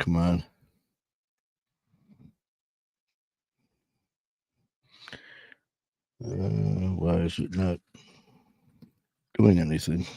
Come on. Why is it not doing anything?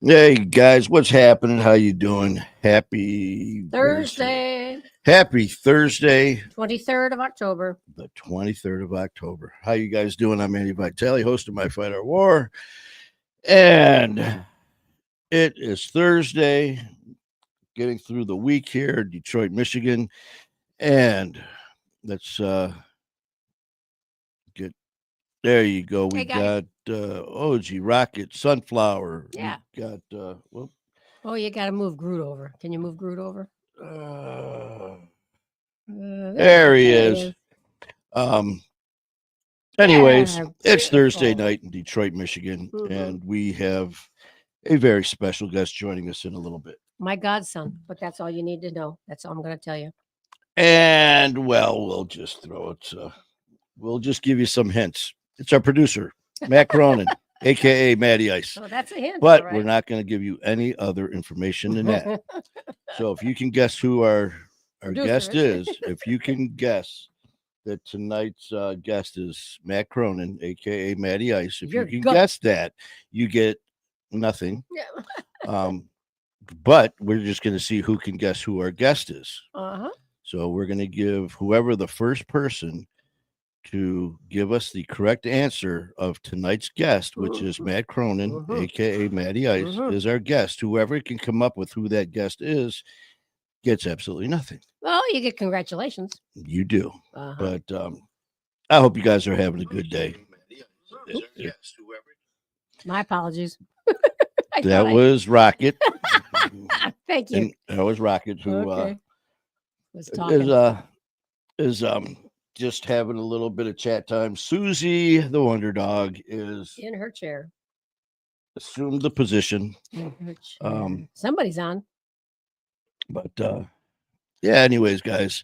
Hey guys, what's happening? How you doing? Happy Thursday. Happy Thursday, 23rd of October. The 23rd of October. How you guys doing? I'm Andy Vitale, host of My Fight or War. And it is Thursday, getting through the week here in Detroit, Michigan. And let's get there you go. We got OG Rocket, Sunflower. Yeah. We got Oh, you got to move Groot over. Can you move Groot over? There he is. Anyways, Yeah, it's Thursday beautiful. night in Detroit, Michigan, Mhm. and we have a very special guest joining us in a little bit. My godson, but that's all you need to know. That's all I'm going to tell you. And well, we'll just throw it. We'll just give you some hints. It's our producer, Matt Cronin, aka Matty Ice. Oh, that's a hint. But all right. we're not going to give you any other information than that. So if you can guess who our guest is, if you can guess that tonight's guest is Matt Cronin, aka Matty Ice, if you can guess that, you get nothing. Yeah. But we're just going to see who can guess who our guest is. Uh-huh. So we're going to give whoever the first person to give us the correct answer of tonight's guest, which is Matt Cronin, aka Matty Ice, is our guest. Whoever can come up with who that guest is gets absolutely nothing. Well, you get congratulations. You do. But I hope you guys are having a good day. My apologies. That was Rocket. Thank you. And that was Rocket, who was talking. is just having a little bit of chat time. Susie, the Wonder Dog, is in her chair. Assumed the position. In her chair. Somebody's on. But yeah, anyways, guys,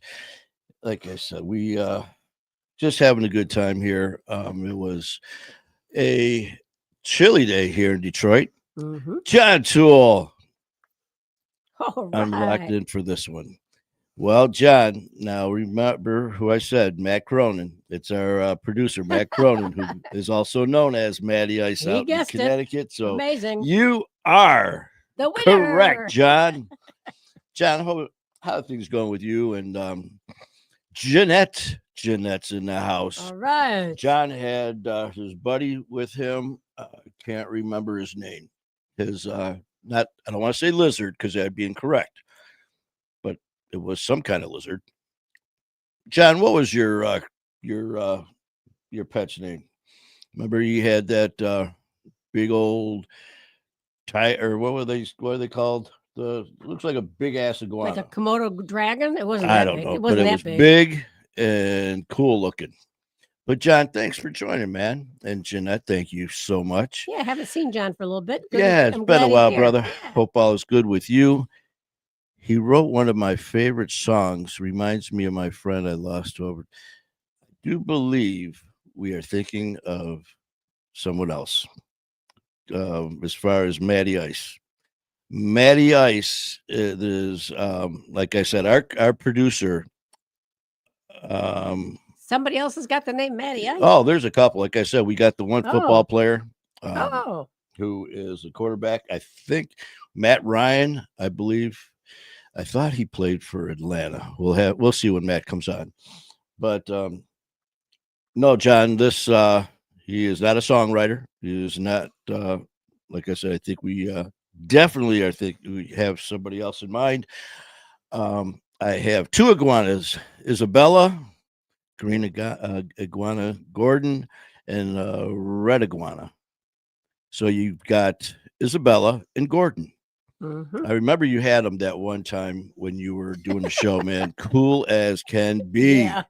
like I said, we just having a good time here. It was a chilly day here in Detroit. John Toole. All right. I'm locked in for this one. Well, John, now remember who I said, Matt Cronin. It's our producer, Matt Cronin, who is also known as Matty Ice out in Connecticut. So amazing. You are the winner. Correct, John. John, how are things going with you? And Jeanette. Jeanette's in the house. All right. John had his buddy with him. Can't remember his name. His I don't want to say lizard because that'd be incorrect. It was some kind of lizard. John, what was your pet's name? Remember you had that big old or what are they called? Looks like a big ass iguana. Like a Komodo dragon? It wasn't I that don't big. know, It wasn't but it that was big. big and cool looking. But John, thanks for joining, man. And Jeanette, thank you so much. Yeah, I haven't seen John for a little bit. Good. Yeah, it's been a while, brother. Yeah. Hope all is good with you. He wrote one of my favorite songs, reminds me of my friend I lost over. I do believe we are thinking of someone else as far as Matty Ice. Matty Ice is, like I said, our producer. Somebody else has got the name Matty Ice. Oh, there's a couple. Like I said, we got the one football player who is a quarterback. I think Matt Ryan, I believe. I thought he played for Atlanta. We'll see when Matt comes on. But no, John, this he is not a songwriter. He is not like I said, I think we definitely we have somebody else in mind. I have two iguanas, Isabella, green iguana, Gordon, and red iguana. So you've got Isabella and Gordon. Mm-hmm. I remember you had him that one time when you were doing the show, man. Cool as can be. Yeah.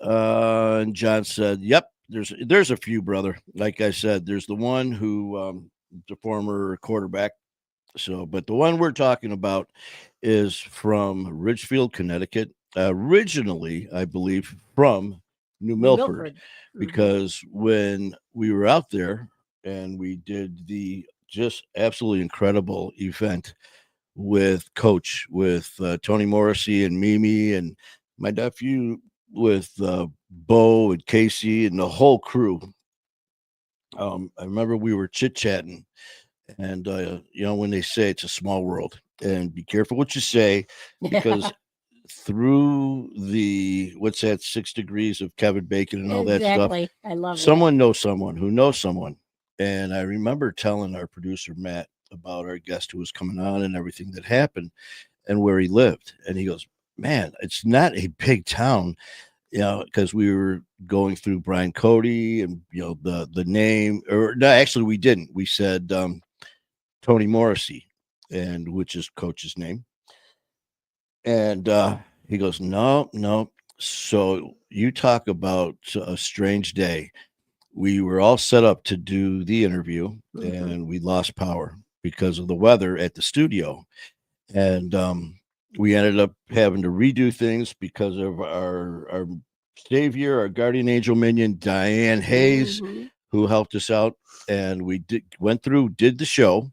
And John said, "Yep, there's a few, brother. Like I said, there's the one who the former quarterback. So, but the one we're talking about is from Ridgefield, Connecticut. Originally, I believe from New Milford, Mm-hmm. because when we were out there and we did the just absolutely incredible event with Coach, with Tony Morrissey and Mimi and my nephew, with Bo and Casey and the whole crew. I remember we were chit chatting, and when they say it's a small world, and be careful what you say, because through the what's that 6 degrees of Kevin Bacon and all that stuff, exactly. I love someone knows someone who knows someone. And I remember telling our producer Matt about our guest who was coming on and everything that happened and where he lived. And he goes, "Man, it's not a big town." Because we were going through Brian Cody and the name, or no, actually we didn't. We said Tony Morrissey, and which is Coach's name. And he goes, "No, no." So you talk about a strange day. We were all set up to do the interview, and we lost power because of the weather at the studio, and we ended up having to redo things because of our savior, our guardian angel minion, Diane Hayes, who helped us out, and we did the show.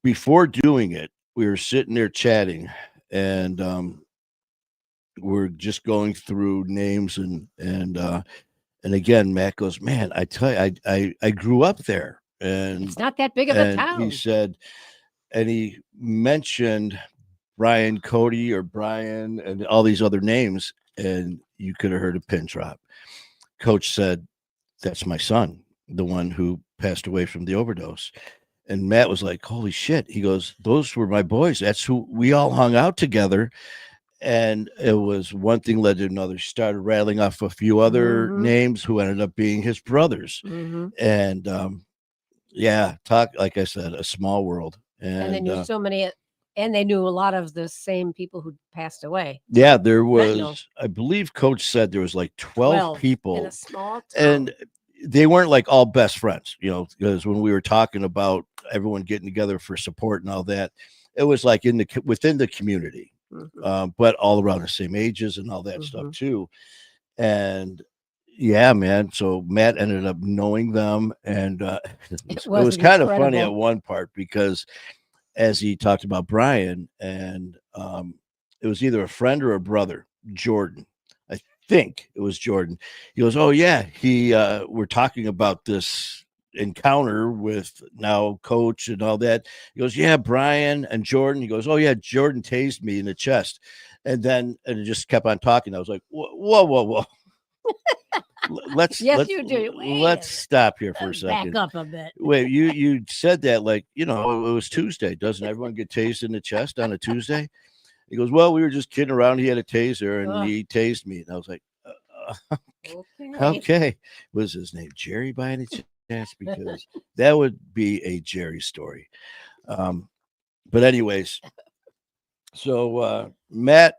Before doing it, we were sitting there chatting, and we're just going through names, and again, Matt goes, "Man, I tell you, I grew up there, and it's not that big of a town." He said, and he mentioned Brian Cody or Brian and all these other names, and you could have heard a pin drop. Coach said, "That's my son, the one who passed away from the overdose." And Matt was like, "Holy shit." He goes, "Those were my boys. That's who we all hung out together." And it was one thing led to another. She started rattling off a few other names who ended up being his brothers. And talk, like I said, a small world. And they knew so many, and they knew a lot of the same people who passed away. Yeah, there was, I believe Coach said there was like 12 people in a small town. And they weren't like all best friends, because when we were talking about everyone getting together for support and all that, it was like within the community, but all around the same ages and all that stuff too. And yeah, man. So Matt ended up knowing them, and it was kind of funny at one part because as he talked about Brian, and it was either a friend or a brother, Jordan. I think it was Jordan. He goes, "Oh yeah, we're talking about this encounter with now Coach and all that." He goes, "Yeah, Brian and Jordan." He goes, "Oh yeah, Jordan tased me in the chest," and it just kept on talking. I was like, "Whoa." Let's stop here for a second. Back up a bit. Wait, you said that like it was Tuesday. Doesn't everyone get tased in the chest on a Tuesday? He goes, "Well, we were just kidding around. He had a taser and he tased me." And I was like, okay. Was his name Jerry by any chance? Because that would be a Jerry story. But anyways, so Matt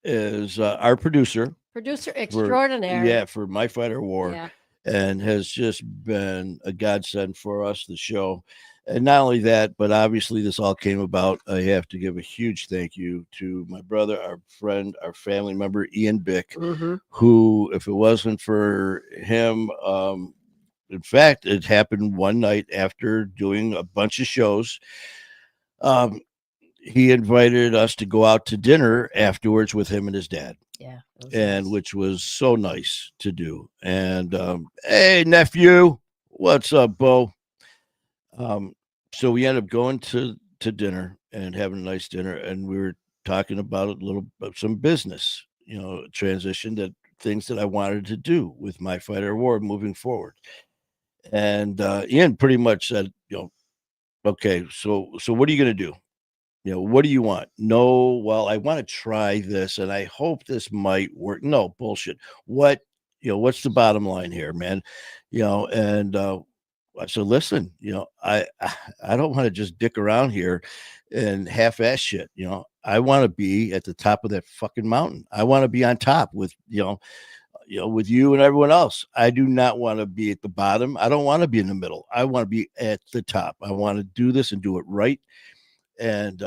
is our producer extraordinaire. For My Fighter War, and has just been a godsend for us, the show. And not only that, but obviously this all came about. I have to give a huge thank you to my brother, our friend, our family member, Ian Bick, who, if it wasn't for him, in fact, it happened one night after doing a bunch of shows. He invited us to go out to dinner afterwards with him and his dad. Yeah. And which was so nice to do. And hey, nephew, what's up, Bo? So we ended up going to dinner and having a nice dinner, and we were talking about some business, transition, that things that I wanted to do with My Fighter War moving forward. And Ian pretty much said, "Okay, so what are you going to do? What do you want?" "No, well, I want to try this and I hope this might work." "No, bullshit. What's the bottom line here, man?" And said, listen, I don't want to just dick around here and half-ass shit. I want to be at the top of that fucking mountain. I want to be on top with, with you and everyone else. I do not want to be at the bottom. I don't want to be in the middle. I want to be at the top. I want to do this and do it right. And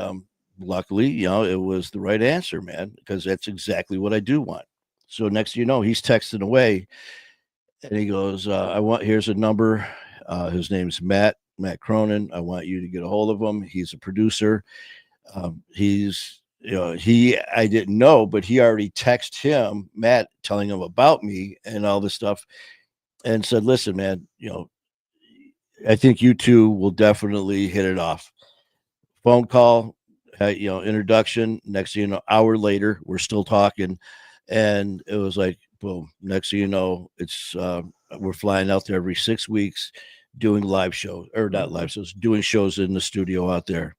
luckily, it was the right answer, man, because that's exactly what I do want. So next, he's texting away, and he goes, here's a number. His name's Matt Cronin. I want you to get a hold of him. He's a producer. I didn't know, but he already texted him, Matt, telling him about me and all this stuff, and said, listen, man, I think you two will definitely hit it off. Phone call, introduction. Next thing you know, hour later, we're still talking, and it was like, boom. Next thing you know, it's we're flying out there every 6 weeks, doing live shows, or not live shows, doing shows in the studio out there.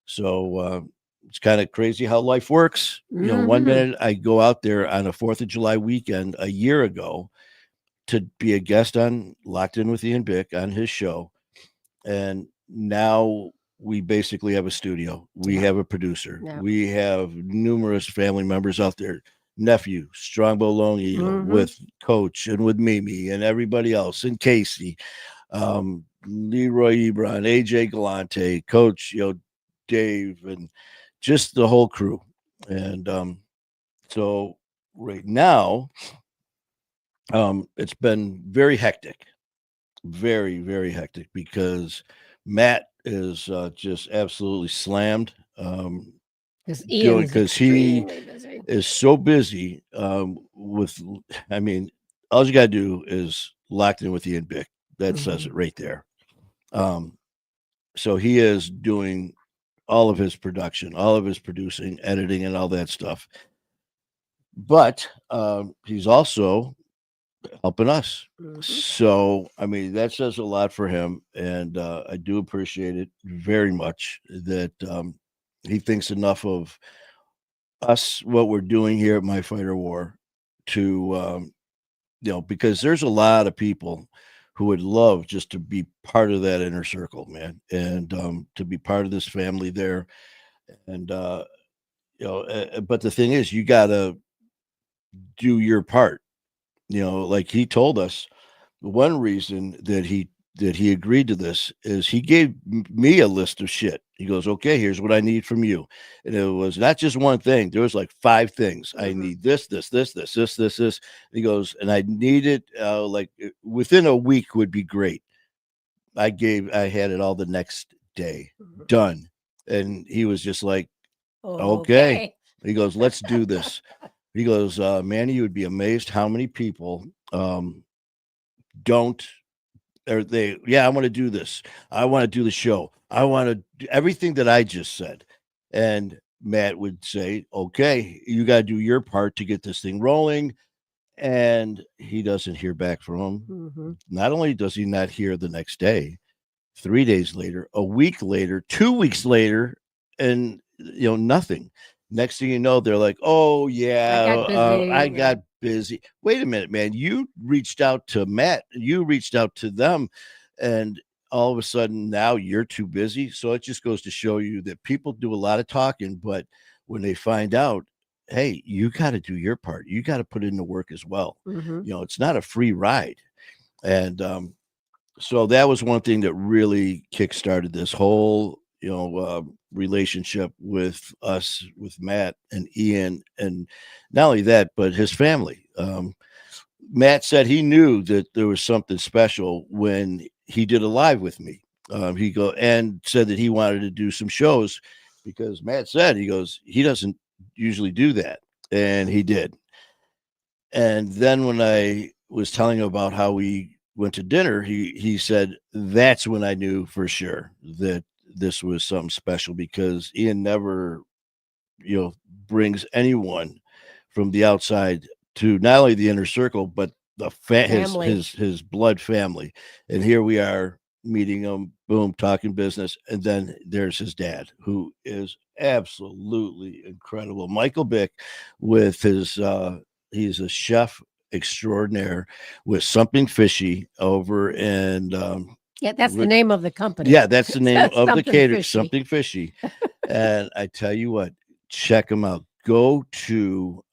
So it's kind of crazy how life works. One minute I go out there on a 4th of July weekend a year ago to be a guest on Locked In with Ian Bick on his show, and now we basically have a studio. We have a producer. We have numerous family members out there, nephew, Strongbow Loney, with Coach and with Mimi and everybody else, and Casey, Leroy Ebron, AJ Galante, Coach, Dave, and just the whole crew. And so right now, it's been very hectic, very, very hectic, because Matt is just absolutely slammed. Because he is so busy with, all you got to do is Locked In with Ian Bick. That says it right there. So he is doing all of his production, all of his producing, editing, and all that stuff. But he's also helping us. So, that says a lot for him. And I do appreciate it very much that he thinks enough of us, what we're doing here at My Fighter War, to, because there's a lot of people who would love just to be part of that inner circle, man, and to be part of this family there. And, but the thing is, you got to do your part. Like he told us, one reason that he agreed to this is he gave me a list of shit. He goes, okay, here's what I need from you. And it was not just one thing. There was like 5 things. I need this. And he goes, and I need it like within a week would be great. I had it all the next day, done. And he was just like, okay. He goes, let's do this. He goes, Manny, you would be amazed how many people don't, or I want to do this. I want to do the show. I want to do everything that I just said. And Matt would say, okay, you got to do your part to get this thing rolling. And he doesn't hear back from him. Not only does he not hear the next day, 3 days later, a week later, 2 weeks later, and nothing. Next thing you know, they're like, oh yeah, I got busy. Wait a minute, man. You reached out to Matt, you reached out to them, and all of a sudden now you're too busy. So it just goes to show you that people do a lot of talking, but when they find out, hey, you got to do your part. You got to put in the work as well. It's not a free ride. And so that was one thing that really kickstarted this whole, relationship with us, with Matt and Ian. And not only that, but his family. Matt said he knew that there was something special when he did a live with me. He said that he wanted to do some shows, because Matt said, he goes, he doesn't usually do that. And he did. And then when I was telling him about how we went to dinner, he said, that's when I knew for sure that this was something special, because Ian never, brings anyone from the outside to not only the inner circle, but the his blood family. And here we are meeting him, boom, talking business. And then there's his dad, who is absolutely incredible. Michael Bick, with his, he's a chef extraordinaire with Something Fishy over in Yeah, that's the name of the company. Yeah, that's the name of the catering. Fishy. Something fishy. And I tell you what, check them out. Go to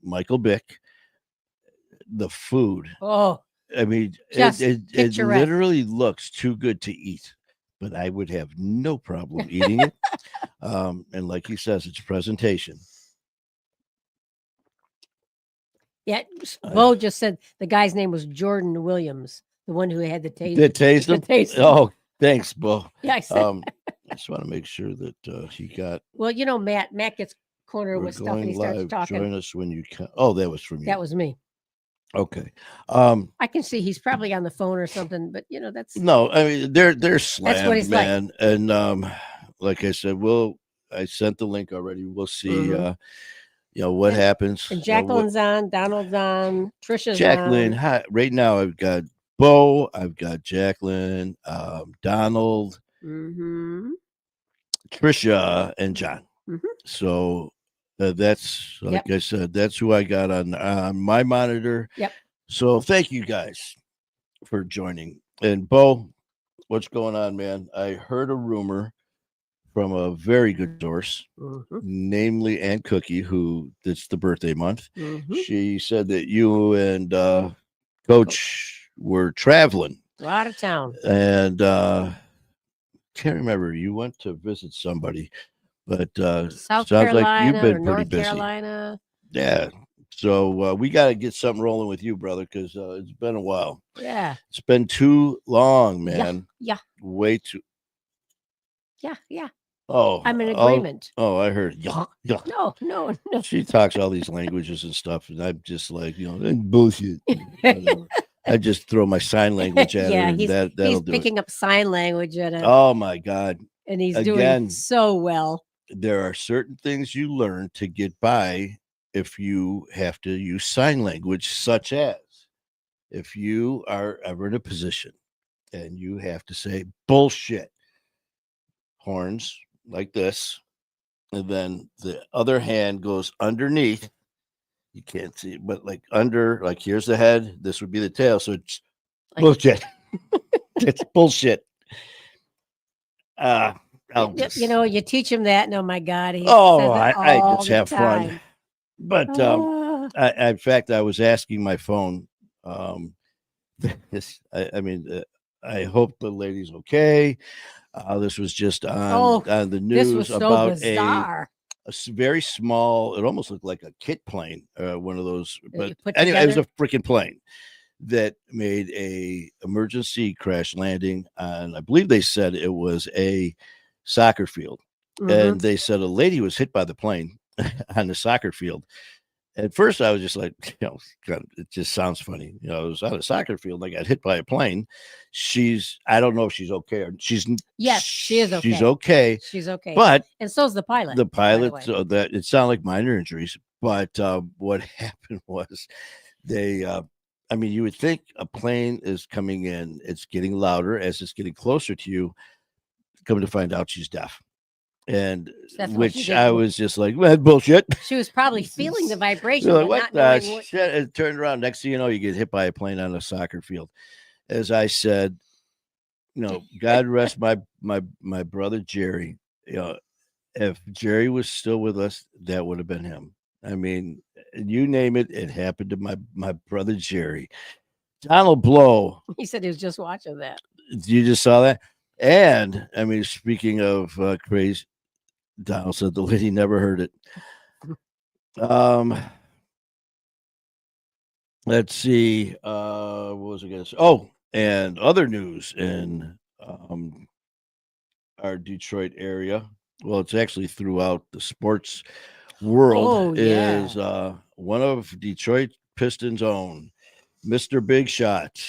Michael Bick. The food. Oh, I mean, it literally looks too good to eat, but I would have no problem eating it. And like he says, it's presentation. Yeah, Bo just said the guy's name was Jordan Williams, the one who had the taste. The taste. Oh, thanks, Bo. Yeah, I said. I just want to make sure that he got. Well, Matt gets cornered with stuff and he starts talking. Join us when you can. Oh, that was from you. That was me. Okay. I can see he's probably on the phone or something, but that's no. I mean, they're slammed, that's what he's man. Like. And like I said, I sent the link already. We'll see. Mm-hmm. What happens. And Jacqueline's on, Donald's on, Trisha's Jacqueline, on. Hi, right now I've got Bo, I've got Jacqueline, Donald, Trisha, and John. Mm-hmm. So that's like I said, that's who I got on my monitor. Yep. So thank you guys for joining. And Bo, what's going on, man? I heard a rumor from a very good source, namely Aunt Cookie, who it's the birthday month. She said that you and Coach were traveling out of town, and can't remember. You went to visit somebody, but South sounds Carolina like you've been or pretty North busy. Carolina. Yeah. So we got to get something rolling with you, brother, because it's been a while. Yeah. It's been too long, man. Yeah. Way too. Yeah. Oh, I'm in agreement. Oh, I heard. Yeah. No. She talks all these languages and stuff, and I'm just like, bullshit. I just throw my sign language at her, and that'll do picking up sign language at it. Oh my God! And he's doing so well. There are certain things you learn to get by if you have to use sign language, such as if you are ever in a position and you have to say bullshit, horns like this, and then the other hand goes underneath. You can't see it, but like here's the head, this would be the tail. So it's bullshit. It's bullshit. You teach him that, and oh my God, I just have fun. But in fact, I was asking my phone. I hope the lady's okay. This was just on the news about a very small. It almost looked like a kit plane, one of those. But anyway, it was a freaking plane that made a emergency crash landing on. I believe they said it was a soccer field, and they said a lady was hit by the plane on the soccer field. At first, I was just like, it just sounds funny. It was on a soccer field. I got hit by a plane. I don't know if she's okay or yes, she is okay. She's okay. She's okay. But and so's the pilot. The pilot, so that it sounded like minor injuries. But what happened was you would think a plane is coming in. It's getting louder as it's getting closer to you. Come to find out she's deaf. And which I was just like, well, bullshit. She was probably feeling the vibration. Like, what the shit? It turned around. Next thing you know, you get hit by a plane on a soccer field. As I said, God rest my brother Jerry. If Jerry was still with us, that would have been him. I mean, you name it, it happened to my brother Jerry. Donald Blow. He said he was just watching that. You just saw that? And I mean, speaking of crazy, Donald said the lady never heard it. Let's see. What was I going to say? Oh, and other news in our Detroit area. Well, it's actually throughout the sports world. Is one of Detroit Pistons' own, Mr. Big Shot.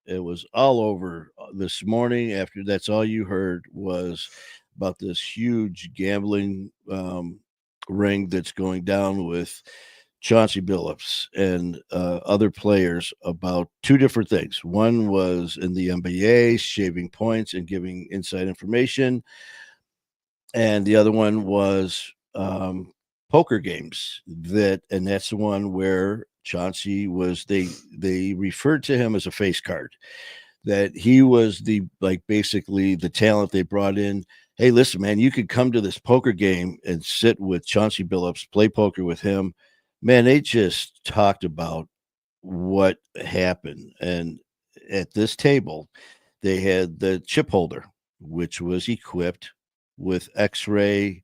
It was all over this morning. After that's all you heard was about this huge gambling ring that's going down with Chauncey Billups and other players about two different things. One was in the NBA, shaving points and giving inside information. And the other one was poker games. And that's the one where Chauncey was, they referred to him as a face card. that he was basically the talent they brought in. Hey, listen, man, you could come to this poker game and sit with Chauncey Billups, play poker with him. Man, they just talked about what happened. And at this table, they had the chip holder, which was equipped with X-ray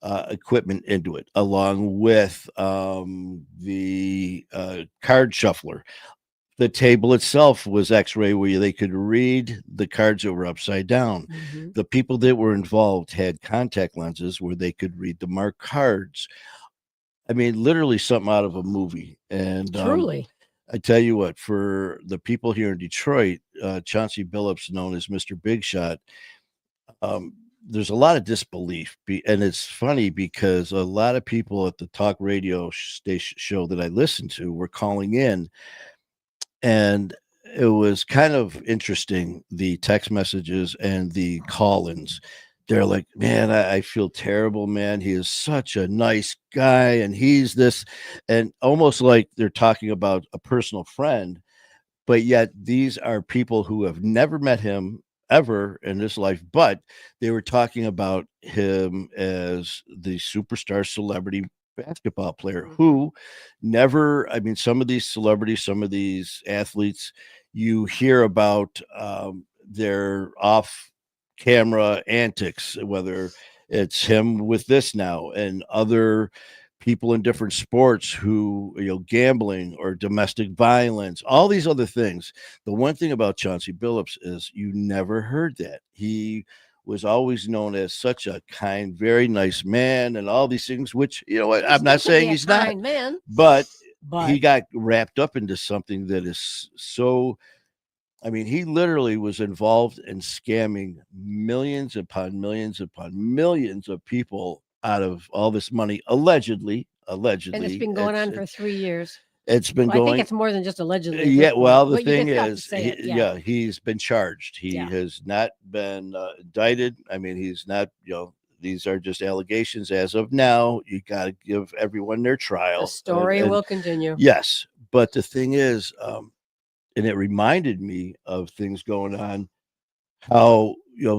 equipment into it, along with the card shuffler. The table itself was X-ray, where they could read the cards that were upside down. Mm-hmm. The people that were involved had contact lenses where they could read the marked cards. I mean, literally something out of a movie. And Truly. I tell you what, for the people here in Detroit, Chauncey Billups, known as Mr. Big Shot, there's a lot of disbelief. And it's funny because a lot of people at the talk radio station show that I listened to were calling in, and it was kind of interesting, the text messages and the call-ins. They're like, man, I feel terrible, man. He is such a nice guy, and he's this, and almost like they're talking about a personal friend, but yet these are people who have never met him ever in this life, but they were talking about him as the superstar celebrity basketball player who never, I mean, some of these celebrities, some of these athletes, you hear about their off camera antics, whether it's him with this now and other people in different sports who, gambling or domestic violence, all these other things. The one thing about Chauncey Billups is you never heard that. He was always known as such a kind, very nice man and all these things, which, I'm not saying he's not, man, but he got wrapped up into something that is so, I mean, he literally was involved in scamming millions upon millions upon millions of people out of all this money, allegedly. And it's been going on for 3 years. It's been going. I think it's more than just allegedly. Yeah. Well, the thing is, he's been charged. He has not been indicted. I mean, he's not, these are just allegations as of now. You got to give everyone their trial. The story will continue. Yes. But the thing is, and it reminded me of things going on, how,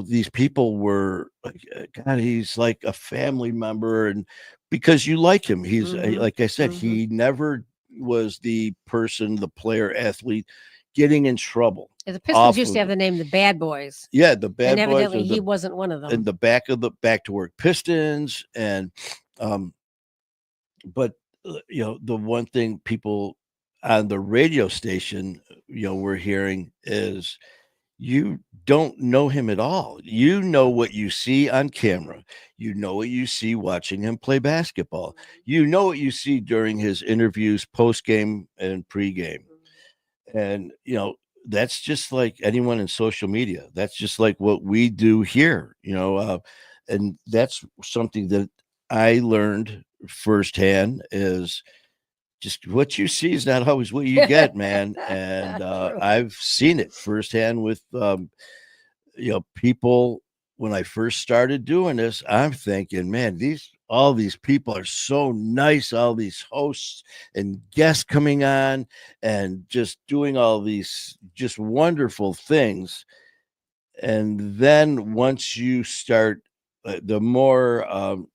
these people were like, God, he's like a family member. And because you like him, he's like I said, he never was the person, the player athlete getting in trouble. The Pistons used to have the name the Bad Boys. Yeah, the Bad Boys. And evidently he wasn't one of them. In the back of the Back to Work Pistons. And but the one thing people on the radio station, we're hearing is, you don't know him at all. You know what you see on camera. You know what you see watching him play basketball. You know what you see during his interviews, post-game and pre-game. And, that's just like anyone in social media. That's just like what we do here, and that's something that I learned firsthand is, just what you see is not always what you get, man. And I've seen it firsthand with, people. When I first started doing this, I'm thinking, man, all these people are so nice. All these hosts and guests coming on and just doing all these just wonderful things. And then once you start, the more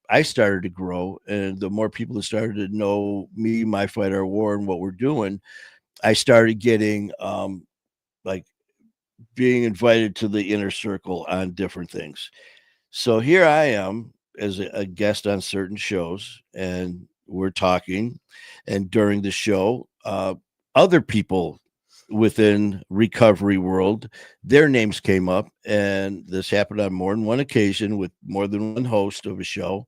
I started to grow, and the more people that started to know me, My Fight, Our War, and what we're doing, I started getting like being invited to the inner circle on different things. So here I am as a guest on certain shows, and we're talking, and during the show, other people within recovery world, their names came up, and this happened on more than one occasion with more than one host of a show.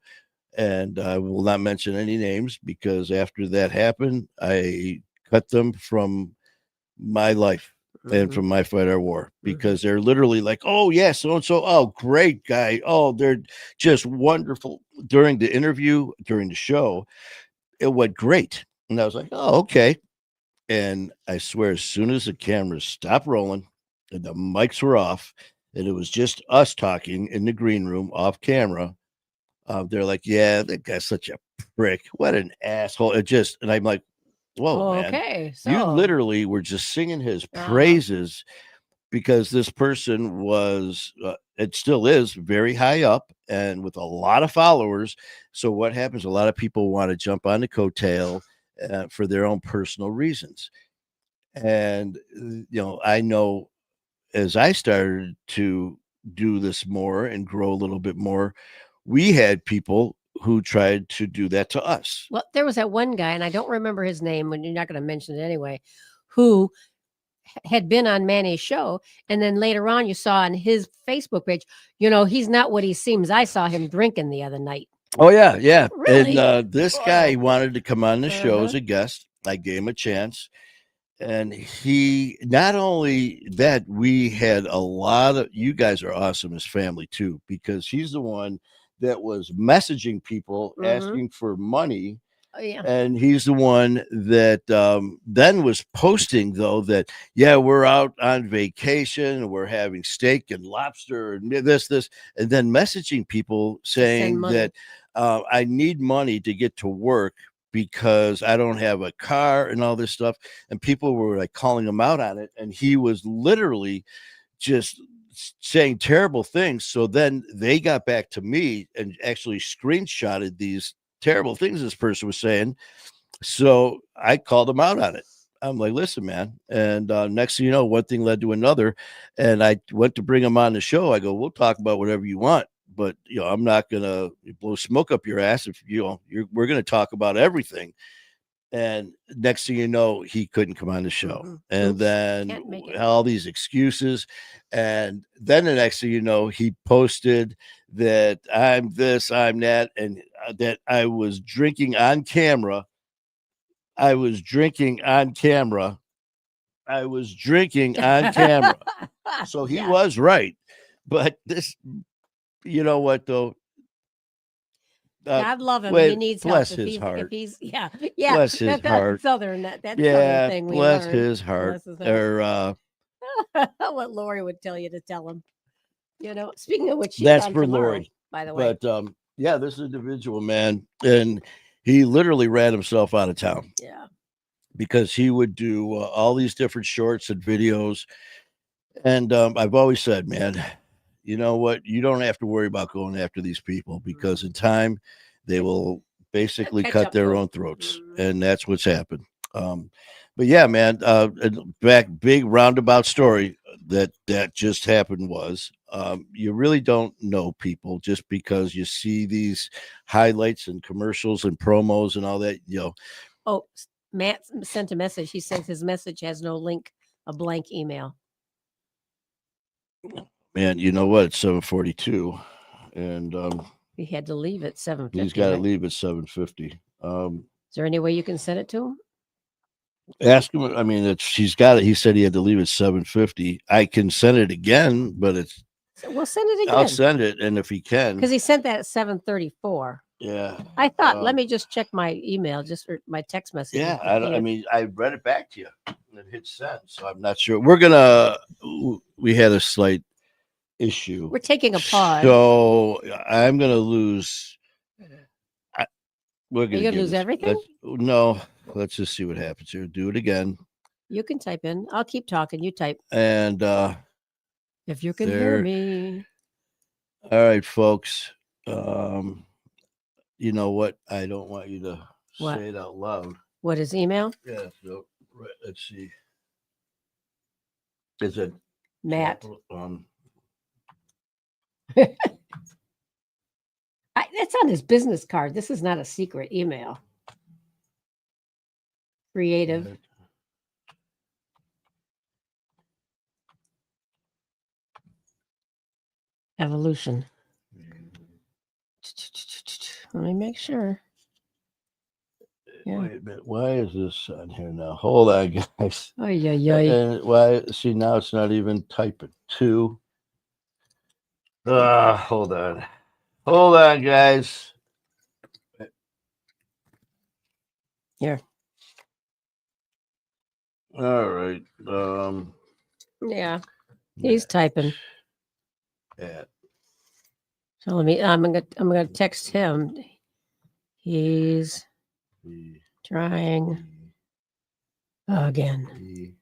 And I will not mention any names, because after that happened, I cut them from my life and from My Fight, Our War, because they're literally like, oh yeah, so and so, oh great guy, oh they're just wonderful. During the interview, during the show, it went great, and I was like, oh okay. And I swear, as soon as the cameras stopped rolling and the mics were off, and it was just us talking in the green room off camera, they're like, yeah, that guy's such a prick. What an asshole. And I'm like, whoa, man. Okay. You literally were just singing his praises. because this person was, it still is very high up and with a lot of followers. So what happens? A lot of people want to jump on the coattail for their own personal reasons. And, I know as I started to do this more and grow a little bit more, we had people who tried to do that to us. Well, there was that one guy, and I don't remember his name, and you're not going to mention it anyway, who had been on Manny's show, and then later on you saw on his Facebook page, he's not what he seems. I saw him drinking the other night. Oh yeah, yeah. Really? And this guy wanted to come on the show as a guest. I gave him a chance. And he, not only that, we had a lot of, you guys are awesome as family too, because he's the one that was messaging people asking for money. Oh, yeah. And he's the one that then was posting, though, that, yeah, we're out on vacation, we're having steak and lobster and this, and then messaging people saying that I need money to get to work because I don't have a car and all this stuff. And people were like calling him out on it. And he was literally just saying terrible things. So then they got back to me and actually screenshotted these terrible things this person was saying. So I called him out on it. I'm like, listen, man. And next thing you know, one thing led to another. And I went to bring him on the show. I go, we'll talk about whatever you want, but I'm not going to blow smoke up your ass if we're going to talk about everything. And next thing you know, he couldn't come on the show. And then all these excuses. And then the next thing you know, he posted that I'm this, I'm that, and that I was drinking on camera. So he was right. But this, you know what, though? God love him. He needs help. Bless his heart. If he's, yeah. Bless his heart. Southern, that's Southern thing. Bless his heart. Or what Lori would tell you to tell him. Speaking of which, that's for Lori, by the way. But this individual, man, and he literally ran himself out of town. Yeah. Because he would do all these different shorts and videos. And I've always said, man, you know what? You don't have to worry about going after these people because in time they will basically cut their own throats. And that's what's happened. But yeah, man, big roundabout story that just happened was you really don't know people just because you see these highlights and commercials and promos and all that, Oh, Matt sent a message. He says his message has no link, a blank email. Man, you know what? It's 7:42, and he had to leave at 7:50. He's got to leave at 7:50. Is there any way you can send it to him? Ask him. I mean, he's got it. He said he had to leave at 7:50. I can send it again, but it's. We'll send it again. I'll send it, and if he can, because he sent that at 7:34. Yeah. I thought, let me just check my email, or my text message. Yeah, I mean, I read it back to you and hit send, so I'm not sure. We had a slight issue. We're taking a pause. So I'm going to lose. We're going to lose everything? No, let's just see what happens here. Do it again. You can type in. I'll keep talking. You type. And if you can hear me. All right, folks. You know what? I don't want you to say it out loud. What is email? Yeah. So let's see. Is it Matt? It's on his business card. This is not a secret email. Creative. Evolution. Let me make sure. Yeah. Wait a minute. Why is this on here now? Hold on, guys. Oh, yeah. Why? See, now it's not even typing. 2. Hold on. Hold on, guys. Here. All right. Yeah. He's typing. Yeah. So I'm gonna text him. He's trying again.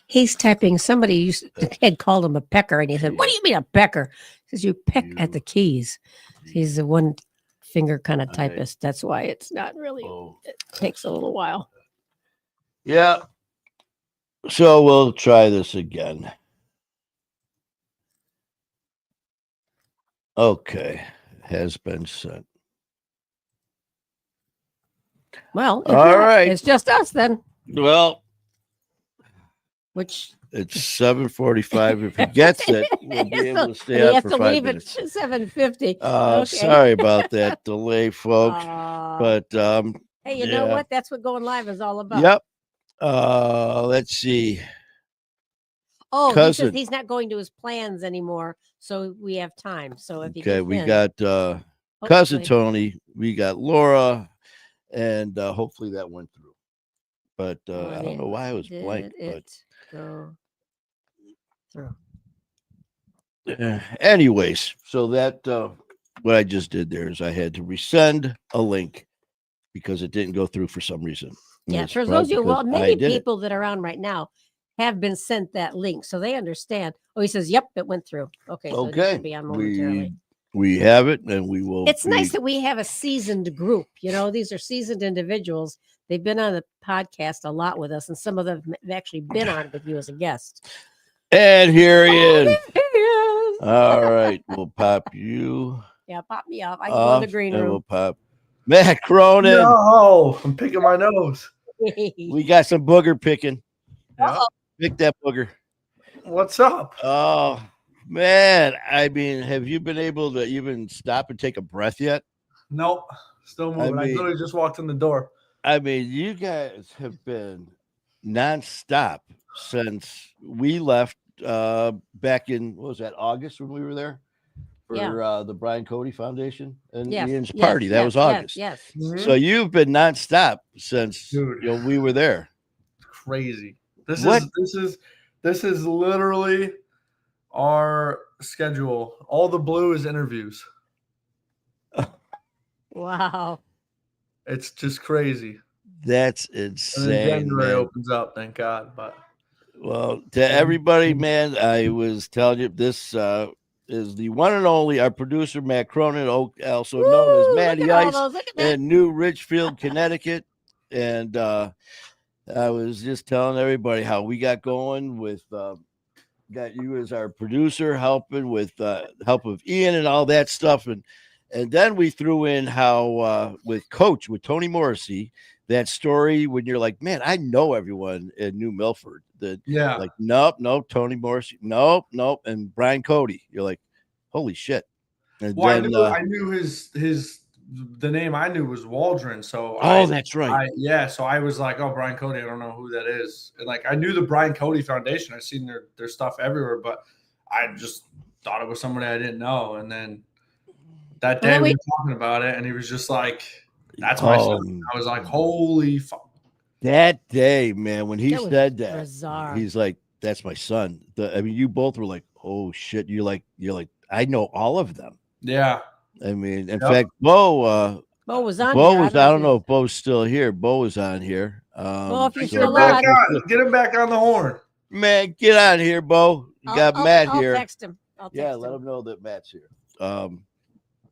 He's typing. Somebody had called him a pecker, and he said, "What do you mean a pecker?" He says, "You peck at the keys." He's a one finger kind of typist. That's why it's not really. It takes a little while. Yeah. So we'll try this again. Okay, has been sent. Well, all right, it's just us then. Well, which it's 7:45. If he gets it, we'll be able to stay out for 5 minutes. Leave at 7:50. Okay. Sorry about that delay, folks. But hey, you know what? That's what going live is all about. Yep. Let's see. Oh, he says he's not going to his plans anymore, so we have time. So if he we got cousin Tony, we got Laura, and hopefully that went through. But I don't know why it was blank. But go through. Anyways, so that what I just did there is I had to resend a link because it didn't go through for some reason. Yeah, for those of you, well, many people that are on right now have been sent that link, so they understand. Oh, he says, "Yep, it went through." Okay, so it should be on momentarily. We have it, and we will. It's nice that we have a seasoned group. You know, these are seasoned individuals. They've been on the podcast a lot with us, and some of them have actually been on with you as a guest. And here he is. All right, we'll pop you. Yeah, pop me up. I can go in the green room. We'll pop Matt Cronin. No, I'm picking my nose. We got some booger picking. Yeah. Pick that booger. What's up? Oh, man. I mean, have you been able to even stop and take a breath yet? Nope. Still moving. I literally just walked in the door. I mean, you guys have been nonstop since we left back in, what was that, August when we were there? For the Brian Cody Foundation and Ian's party. That was August. Yes. Mm-hmm. So you've been nonstop since we were there. Crazy. This is literally our schedule. All the blue is interviews. Wow. It's just crazy. That's insane. And then January opens up, thank God. But well, to everybody, man, I was telling you this is the one and only our producer Matt Cronin, also known as Matty Ice, in New Richfield, Connecticut. And I was just telling everybody how we got going with got you as our producer, helping with help of Ian and all that stuff, and then we threw in how with Tony Morrissey, that story when you're like, man, I know everyone in New Milford. Like, nope, Tony Morrissey, nope, and Brian Cody. You're like, holy shit. And then, I knew the name I knew was Waldron. So that's right. So I was like, oh, Brian Cody, I don't know who that is. And like I knew the Brian Cody Foundation. I've seen their stuff everywhere, but I just thought it was somebody I didn't know. And then that day we were talking about it, and he was just like, that's my son. I was like, holy fuck. That day, man, when he said that, bizarre. He's like, that's my son. I mean, you both were like, oh shit. You're like, I know all of them. Yeah. I mean, in fact, Bo was on. I don't know if Bo's still here. Bo was on here. If you're still on, get him back on the horn. Man, get on here, Bo. You got Matt here. I'll text him. Let him know that Matt's here.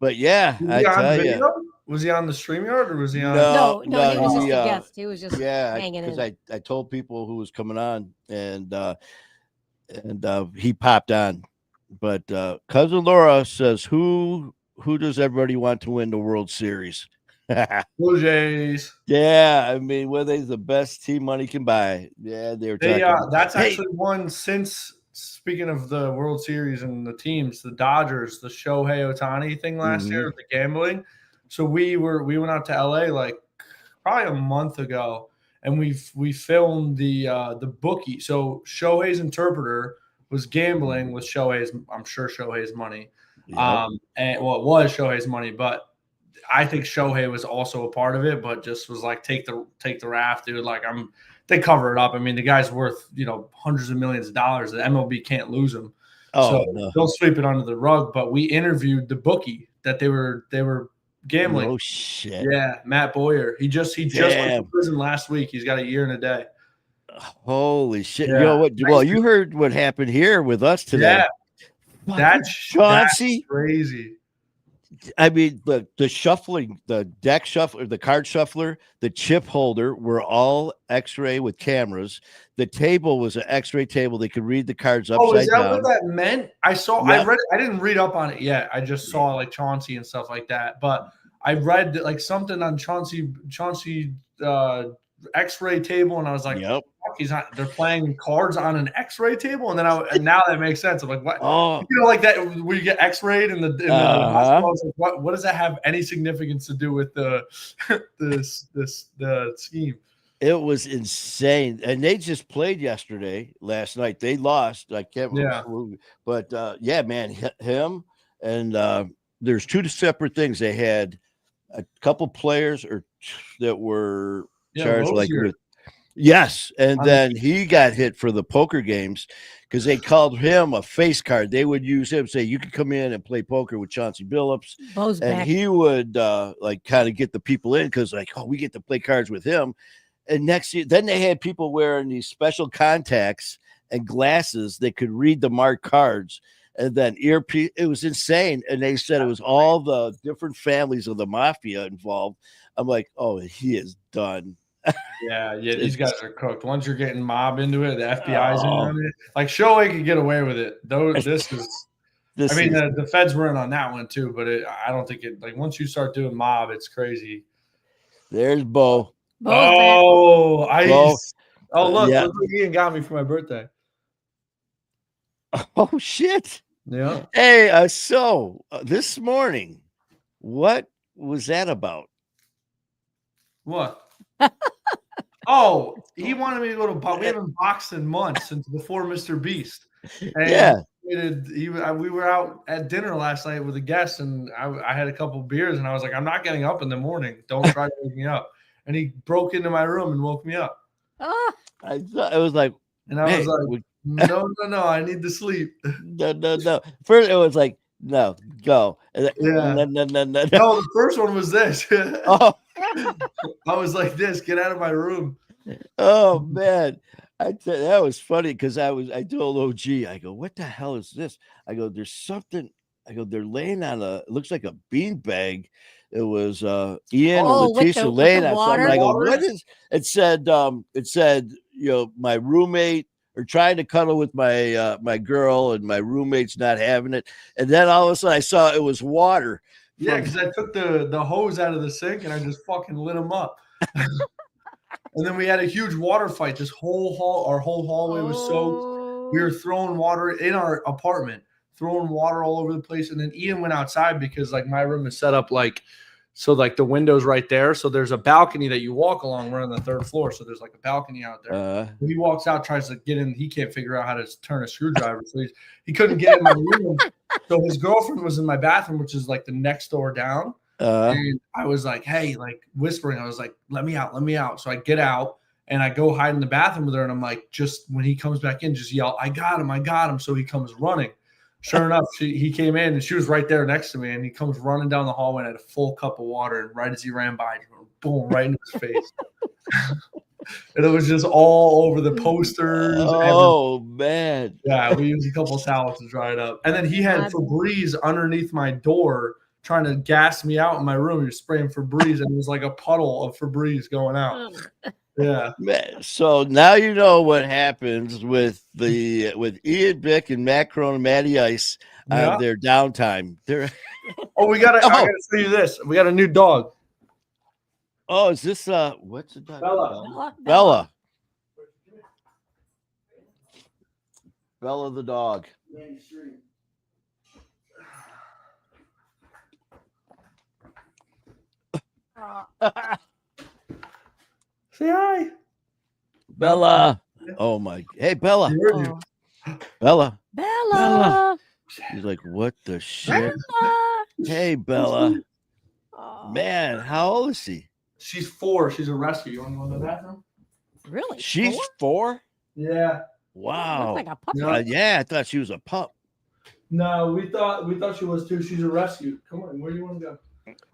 But yeah, I tell you. Was he on the StreamYard or was he on? No, he was just a guest. He was just hanging in. Because I told people who was coming on, and he popped on. But cousin Laura says, who does everybody want to win the World Series? Blue Jays. Yeah, I mean, were they the best team money can buy? Yeah, they were. That's actually one since. Speaking of the World Series and the teams, the Dodgers, the Shohei Ohtani thing last year, the gambling. So we went out to LA like probably a month ago, and we filmed the bookie. So Shohei's interpreter was gambling with Shohei's money. Yep. It was Shohei's money, but I think Shohei was also a part of it, but just was like, take the raft, dude. Like they cover it up. I mean, the guy's worth, hundreds of millions of dollars. The MLB can't lose him. They'll sweep it under the rug. But we interviewed the bookie that they were Gambling. Oh shit. Yeah, Matt Boyer. He just went to prison last week. He's got a year and a day. Holy shit. Yeah. You know what? Well, you heard what happened here with us today. Yeah. That's crazy. I mean, the shuffling, the deck shuffler, the card shuffler, the chip holder were all X-ray with cameras. The table was an X-ray table. They could read the cards upside down. Oh, is that what that meant? I read it. I didn't read up on it yet. I just saw like Chauncey and stuff like that. But I read like something on Chauncey X-ray table, and I was like, yep. They're playing cards on an X-ray table, and then now that makes sense. I'm like, what? Oh, you know, like that where you get X-rayed in the hospital. Like, what does that have any significance to do with the scheme? It was insane, and they just played last night. They lost. I can't remember, but yeah, man, him and there's two separate things. They had a couple players that were charged like with. Yes, and then he got hit for the poker games because they called him a face card. They would use him, say you could come in and play poker with Chauncey Billups, and he would like kind of get the people in because like, oh, we get to play cards with him. And next year, then they had people wearing these special contacts and glasses that could read the marked cards, and then earpiece. It was insane, and they said it was all the different families of the mafia involved. I'm like, oh, he is done. Yeah, these guys are cooked. Once you're getting mob into it, the FBI's in on it. Like Shohei could get away with it. The feds were in on that one too, but I don't think it. Like once you start doing mob, it's crazy. There's Bo. Look, yeah. Look what Ian got me for my birthday. Oh shit! Yeah. Hey, so this morning, what was that about? What? Oh, he wanted me to go to. We haven't boxed in months since before Mr. Beast. And we were out at dinner last night with a guest, and I had a couple beers, and I was like, I'm not getting up in the morning. Don't try to wake me up. And he broke into my room and woke me up. I thought it was like, and I was like, no, I need to sleep. No. First, it was like, no, go. No. The first one was this. Oh. I was like this, get out of my room. Oh man. That was funny because I told OG, I go, what the hell is this? I go, there's something. I go, they're laying on it looks like a bean bag. It was Ian and Letitia laying on something. I go, what is it? Said, you know, my roommate or trying to cuddle with my girl, and my roommate's not having it. And then all of a sudden I saw it was water. Yeah, because I took the hose out of the sink and I just fucking lit them up. And then we had a huge water fight. Our whole hallway was soaked. We were throwing water in our apartment, throwing water all over the place. And then Ian went outside because like my room is set up like the window's right there. So there's a balcony that you walk along. We're on the third floor, so there's like a balcony out there. He walks out, tries to get in. He can't figure out how to turn a screwdriver, so he couldn't get in my room. So his girlfriend was in my bathroom, which is like the next door down. And I was like, hey, like whispering. I was like, let me out. So I get out and I go hide in the bathroom with her. And I'm like, just when he comes back in, just yell, I got him. So he comes running. Sure enough, he came in and she was right there next to me. And he comes running down the hallway and had a full cup of water. And right as he ran by, boom, right into his face. And it was just all over the posters. Oh, man. Yeah, we used a couple of towels to dry it up. And then he had Febreze underneath my door trying to gas me out in my room. He was spraying Febreze, and it was like a puddle of Febreze going out. Yeah. Man, so now you know what happens with Ian Bick and Matt Cronin, Matty Ice on their downtime. I gotta show you this. We got a new dog. Oh, is this what's the dog? Bella. Bella the dog. Say hi, Bella. Oh my! Hey, Bella. Bella. He's like, what the shit? Bella. Hey, Bella. Man, how old is she? She's 4. She's a rescue. You want to go to the bathroom? Really? She's 4? Yeah. Wow. Like a pup. Yeah, I thought she was a pup. No, we thought she was too. She's a rescue. Come on, where do you want to go?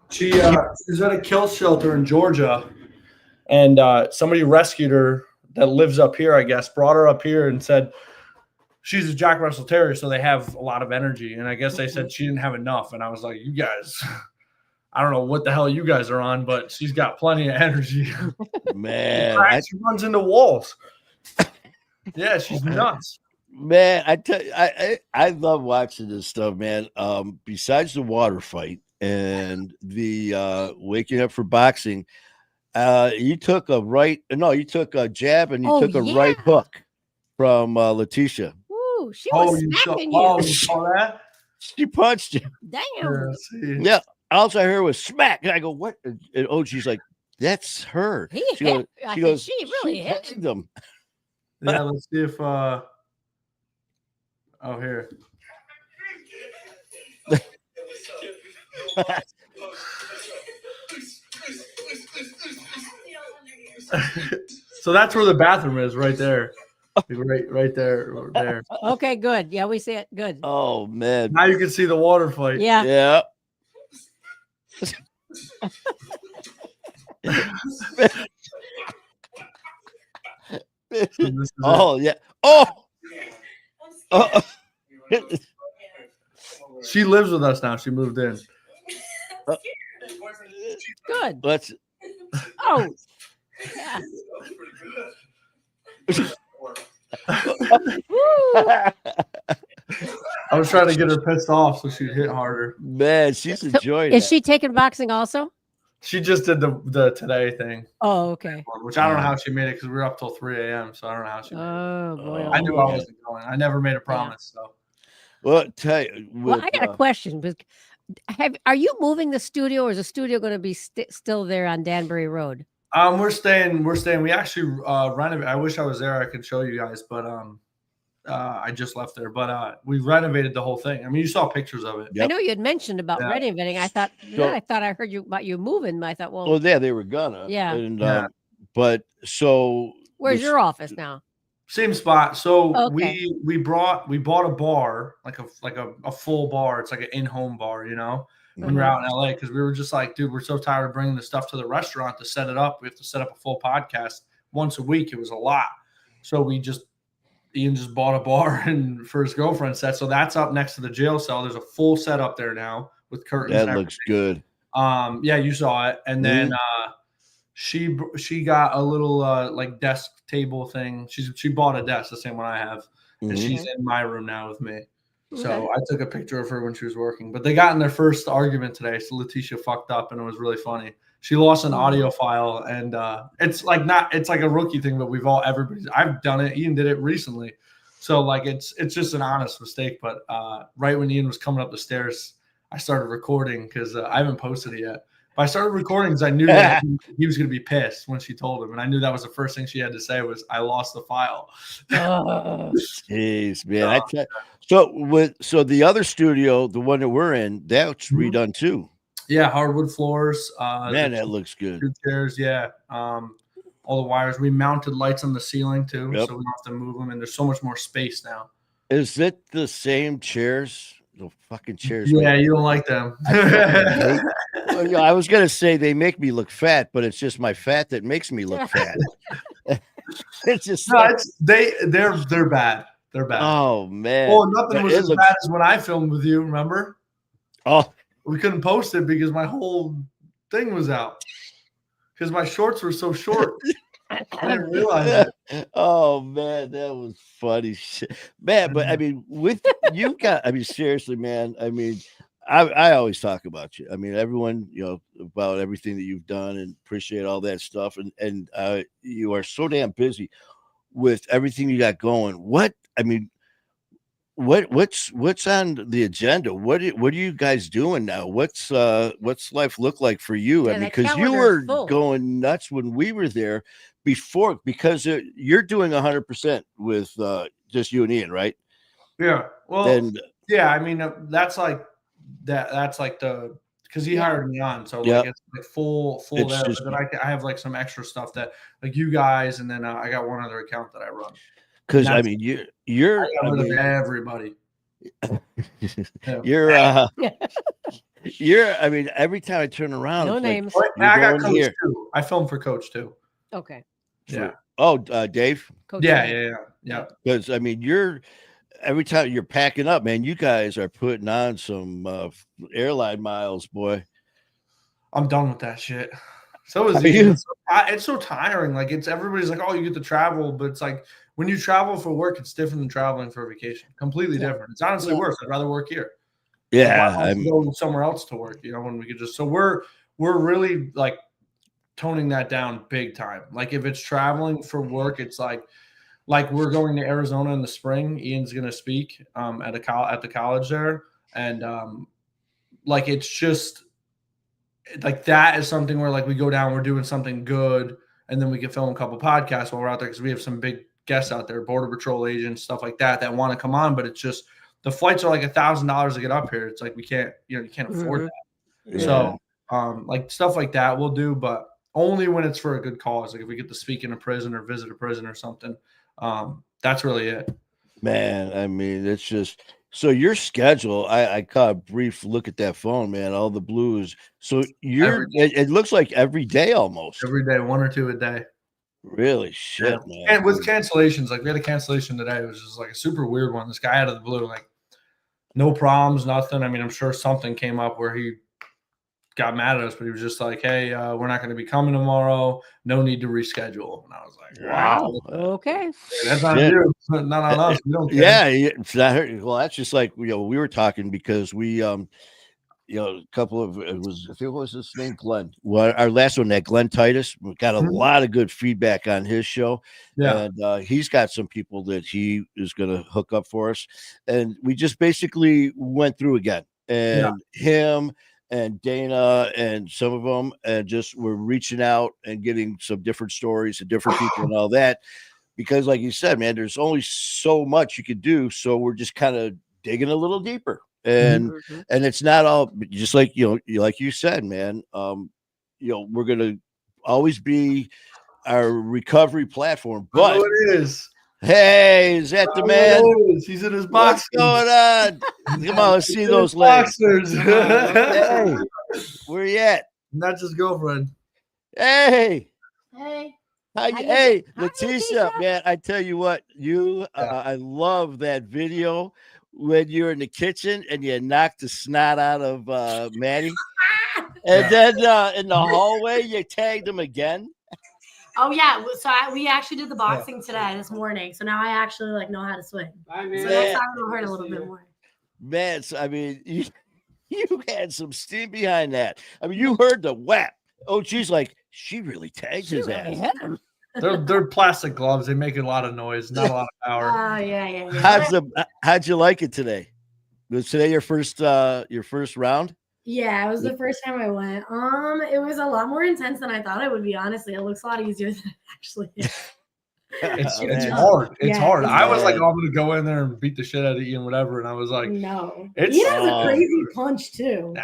She was at a kill shelter in Georgia, and somebody rescued her that lives up here, I guess, brought her up here and said she's a Jack Russell Terrier, so they have a lot of energy. And I guess they said she didn't have enough. And I was like, you guys, I don't know what the hell you guys are on, but she's got plenty of energy. Man, she runs into walls. Yeah, she's nuts. Man, I tell you, I love watching this stuff, man. Besides the water fight and the waking up for boxing, you took a jab and you took a right hook from Letitia. Ooh, she was smacking you. Oh, you saw that? She punched you. Damn. Yeah. All I heard was smack. And I go, what? And she's like, that's her. She goes, she really hit them. Yeah, let's see if here. So that's where the bathroom is, right there. Right there. Okay, good. Yeah, we see it. Good. Oh man. Now you can see the water fight. Yeah. Yeah. Oh yeah. Oh. She lives with us now. She moved in. Good. Let's. Oh. Yeah. I was trying to get her pissed off so she'd hit harder. Man, she's enjoying it. Is she taking boxing also? She just did the today thing. Oh, okay. Which I don't know how she made it because we were up till 3 a.m. So I don't know how she made it. Oh boy. I knew I wasn't going. I never made a promise. So. Well, tell you. Well, I got a question. Are you moving the studio, or is the studio going to be still there on Danbury Road? We're staying. We actually renovated. I wish I was there. I could show you guys, but I just left there. But we renovated the whole thing. I mean, you saw pictures of it. Yep. I know you had mentioned about renovating. I thought I heard about you moving. I thought, well, yeah, they were gonna. Yeah. And but so where's your office now? Same spot. So we bought a bar, like a full bar. It's like an in-home bar, you know. When we were out in LA, because we were just like, dude, we're so tired of bringing the stuff to the restaurant to set it up. We have to set up a full podcast once a week. It was a lot. So Ian just bought a bar and for his girlfriend set. So that's up next to the jail cell. There's a full setup there now with curtains. That looks good. Yeah, you saw it. And then she got a little like desk table thing. She bought a desk, the same one I have. And she's in my room now with me. So I took a picture of her when she was working, but they got in their first argument today. So Letitia fucked up and it was really funny. She lost an audio file and it's like a rookie thing, but I've done it. Ian did it recently. So like, it's just an honest mistake. But right when Ian was coming up the stairs, I started recording because I haven't posted it yet. But I started recording because I knew that he was going to be pissed when she told him. And I knew that was the first thing she had to say was, I lost the file. Jeez, man. So the other studio, the one that we're in, that's redone too. Yeah, hardwood floors. Man, that looks good. 2 chairs, yeah. All the wires. We mounted lights on the ceiling too, so we don't have to move them. And there's so much more space now. Is it the same chairs? The fucking chairs. Yeah, man. You don't like them. I was gonna say they make me look fat, but it's just my fat that makes me look fat. It's just they're bad. They're bad. Oh man. Well, nothing was as bad as when I filmed with you. Remember? Oh, we couldn't post it because my whole thing was out because my shorts were so short. I didn't realize it. Oh man, that was funny shit, man. But I mean, seriously, man. I mean, I always talk about you. I mean, everyone, about everything that you've done and appreciate all that stuff. And you are so damn busy with everything you got going. What's on the agenda? What are you guys doing now? What's life look like for you? I mean, because you were going nuts when we were there before, because you're doing 100% with just you and Ian, right? Yeah. Well, I mean, that's like because he hired me on, so like it's like full there. But then I have like some extra stuff that like you guys, and then I got one other account that I run. Because I mean, everybody. You're I mean, every time I turn around, No it's names. Well, you're I got going Coach here. too. I filmed for Coach too. Okay. Yeah. Dave. Coach Yeah, Dave. yeah. Because I mean, every time you're packing up, man, you guys are putting on some airline miles, boy. I'm done with that shit. So is Are he. you? It's so tiring. Like everybody's like, oh, you get to travel, but it's like when you travel for work, it's different than traveling for a vacation. Completely different. It's honestly worse. I'd rather work here. Yeah, Like, why don't you go somewhere else to work? You know, when we could just. So we're really like toning that down big time. Like if it's traveling for work, it's like we're going to Arizona in the spring. Ian's going to speak at the college there, and like it's just like that is something where like we go down, we're doing something good, and then we can film a couple podcasts while we're out there because we have some big guests out there, Border Patrol agents, stuff like that want to come on, but it's just the flights are like $1,000 to get up here. It's like we can't, you can't afford that. Yeah. So like stuff like that we'll do, but only when it's for a good cause. Like if we get to speak in a prison or visit a prison or something, that's really it. Man, I mean, it's just so your schedule. I caught a brief look at that phone, man. All the blues. So it looks like every day almost. Every day, 1 or 2 a day. Really, shit, man. And with cancellations, like we had a cancellation today. It was just like a super weird one. This guy out of the blue, like no problems, nothing. I mean, I'm sure something came up where he got mad at us, but he was just like, "Hey, we're not going to be coming tomorrow. No need to reschedule." And I was like, "Wow, okay, that's not you, not on us. We don't care." Yeah, it's not her. Well, that's just like we were talking because we a couple of I think it was his name, Glenn. Well, our last one, that Glenn Titus, we got a lot of good feedback on his show. Yeah, and he's got some people that he is going to hook up for us, and we just basically went through again, and him and Dana and some of them, and just we're reaching out and getting some different stories and different people and all that, because like you said, man, there's only so much you could do, so we're just kind of digging a little deeper. And it's not all just like like you said, man. We're gonna always be our recovery platform. But it is. Hey, is that the man? He's in his box. What's going on? Come on, let's see those legs. Hey, where you at? Not just girlfriend. Hey. Hey, Letitia, man, I tell you what, I love that video when you're in the kitchen and you knocked the snot out of Matty. And then in the hallway, you tagged him again. Oh, yeah. So we actually did the boxing this morning. So now I actually know how to swing. So next time it'll hurt a little bit more. Man, so, I mean, you had some steam behind that. I mean, you heard the whap. Oh, geez, like she really tagged his ass. Hit him. They're plastic gloves. They make a lot of noise, not a lot of power. Oh, yeah. How'd you like it today? Was today your first round? Yeah, it was the first time I went. It was a lot more intense than I thought it would be. Honestly, it looks a lot easier than it actually is. It's hard. It's hard. I was like, oh, I'm gonna go in there and beat the shit out of Ian, whatever. And I was like, no. It's Ian has a crazy punch too.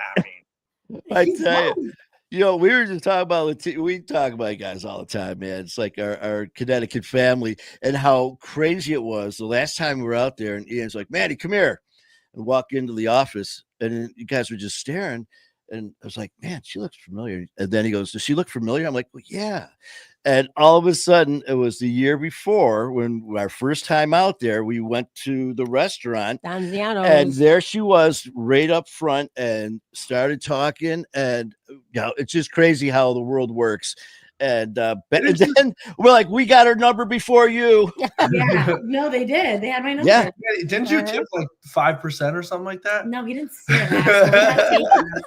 I tell you. We were just talking about we talk about guys all the time, man. It's like our Connecticut family and how crazy it was the last time we were out there. And Ian's like, Matty, come here, and walk into the office, and you guys were just staring. And I was like, man, she looks familiar. And then he goes, does she look familiar? I'm like, well, yeah. And all of a sudden, it was the year before when our first time out there, we went to the restaurant, and there she was right up front and started talking. And it's just crazy how the world works. And then we're like, we got her number before you. Yeah, no, they did. They had my number. Yeah. Didn't you tip like 5% or something like that? No, he didn't say that.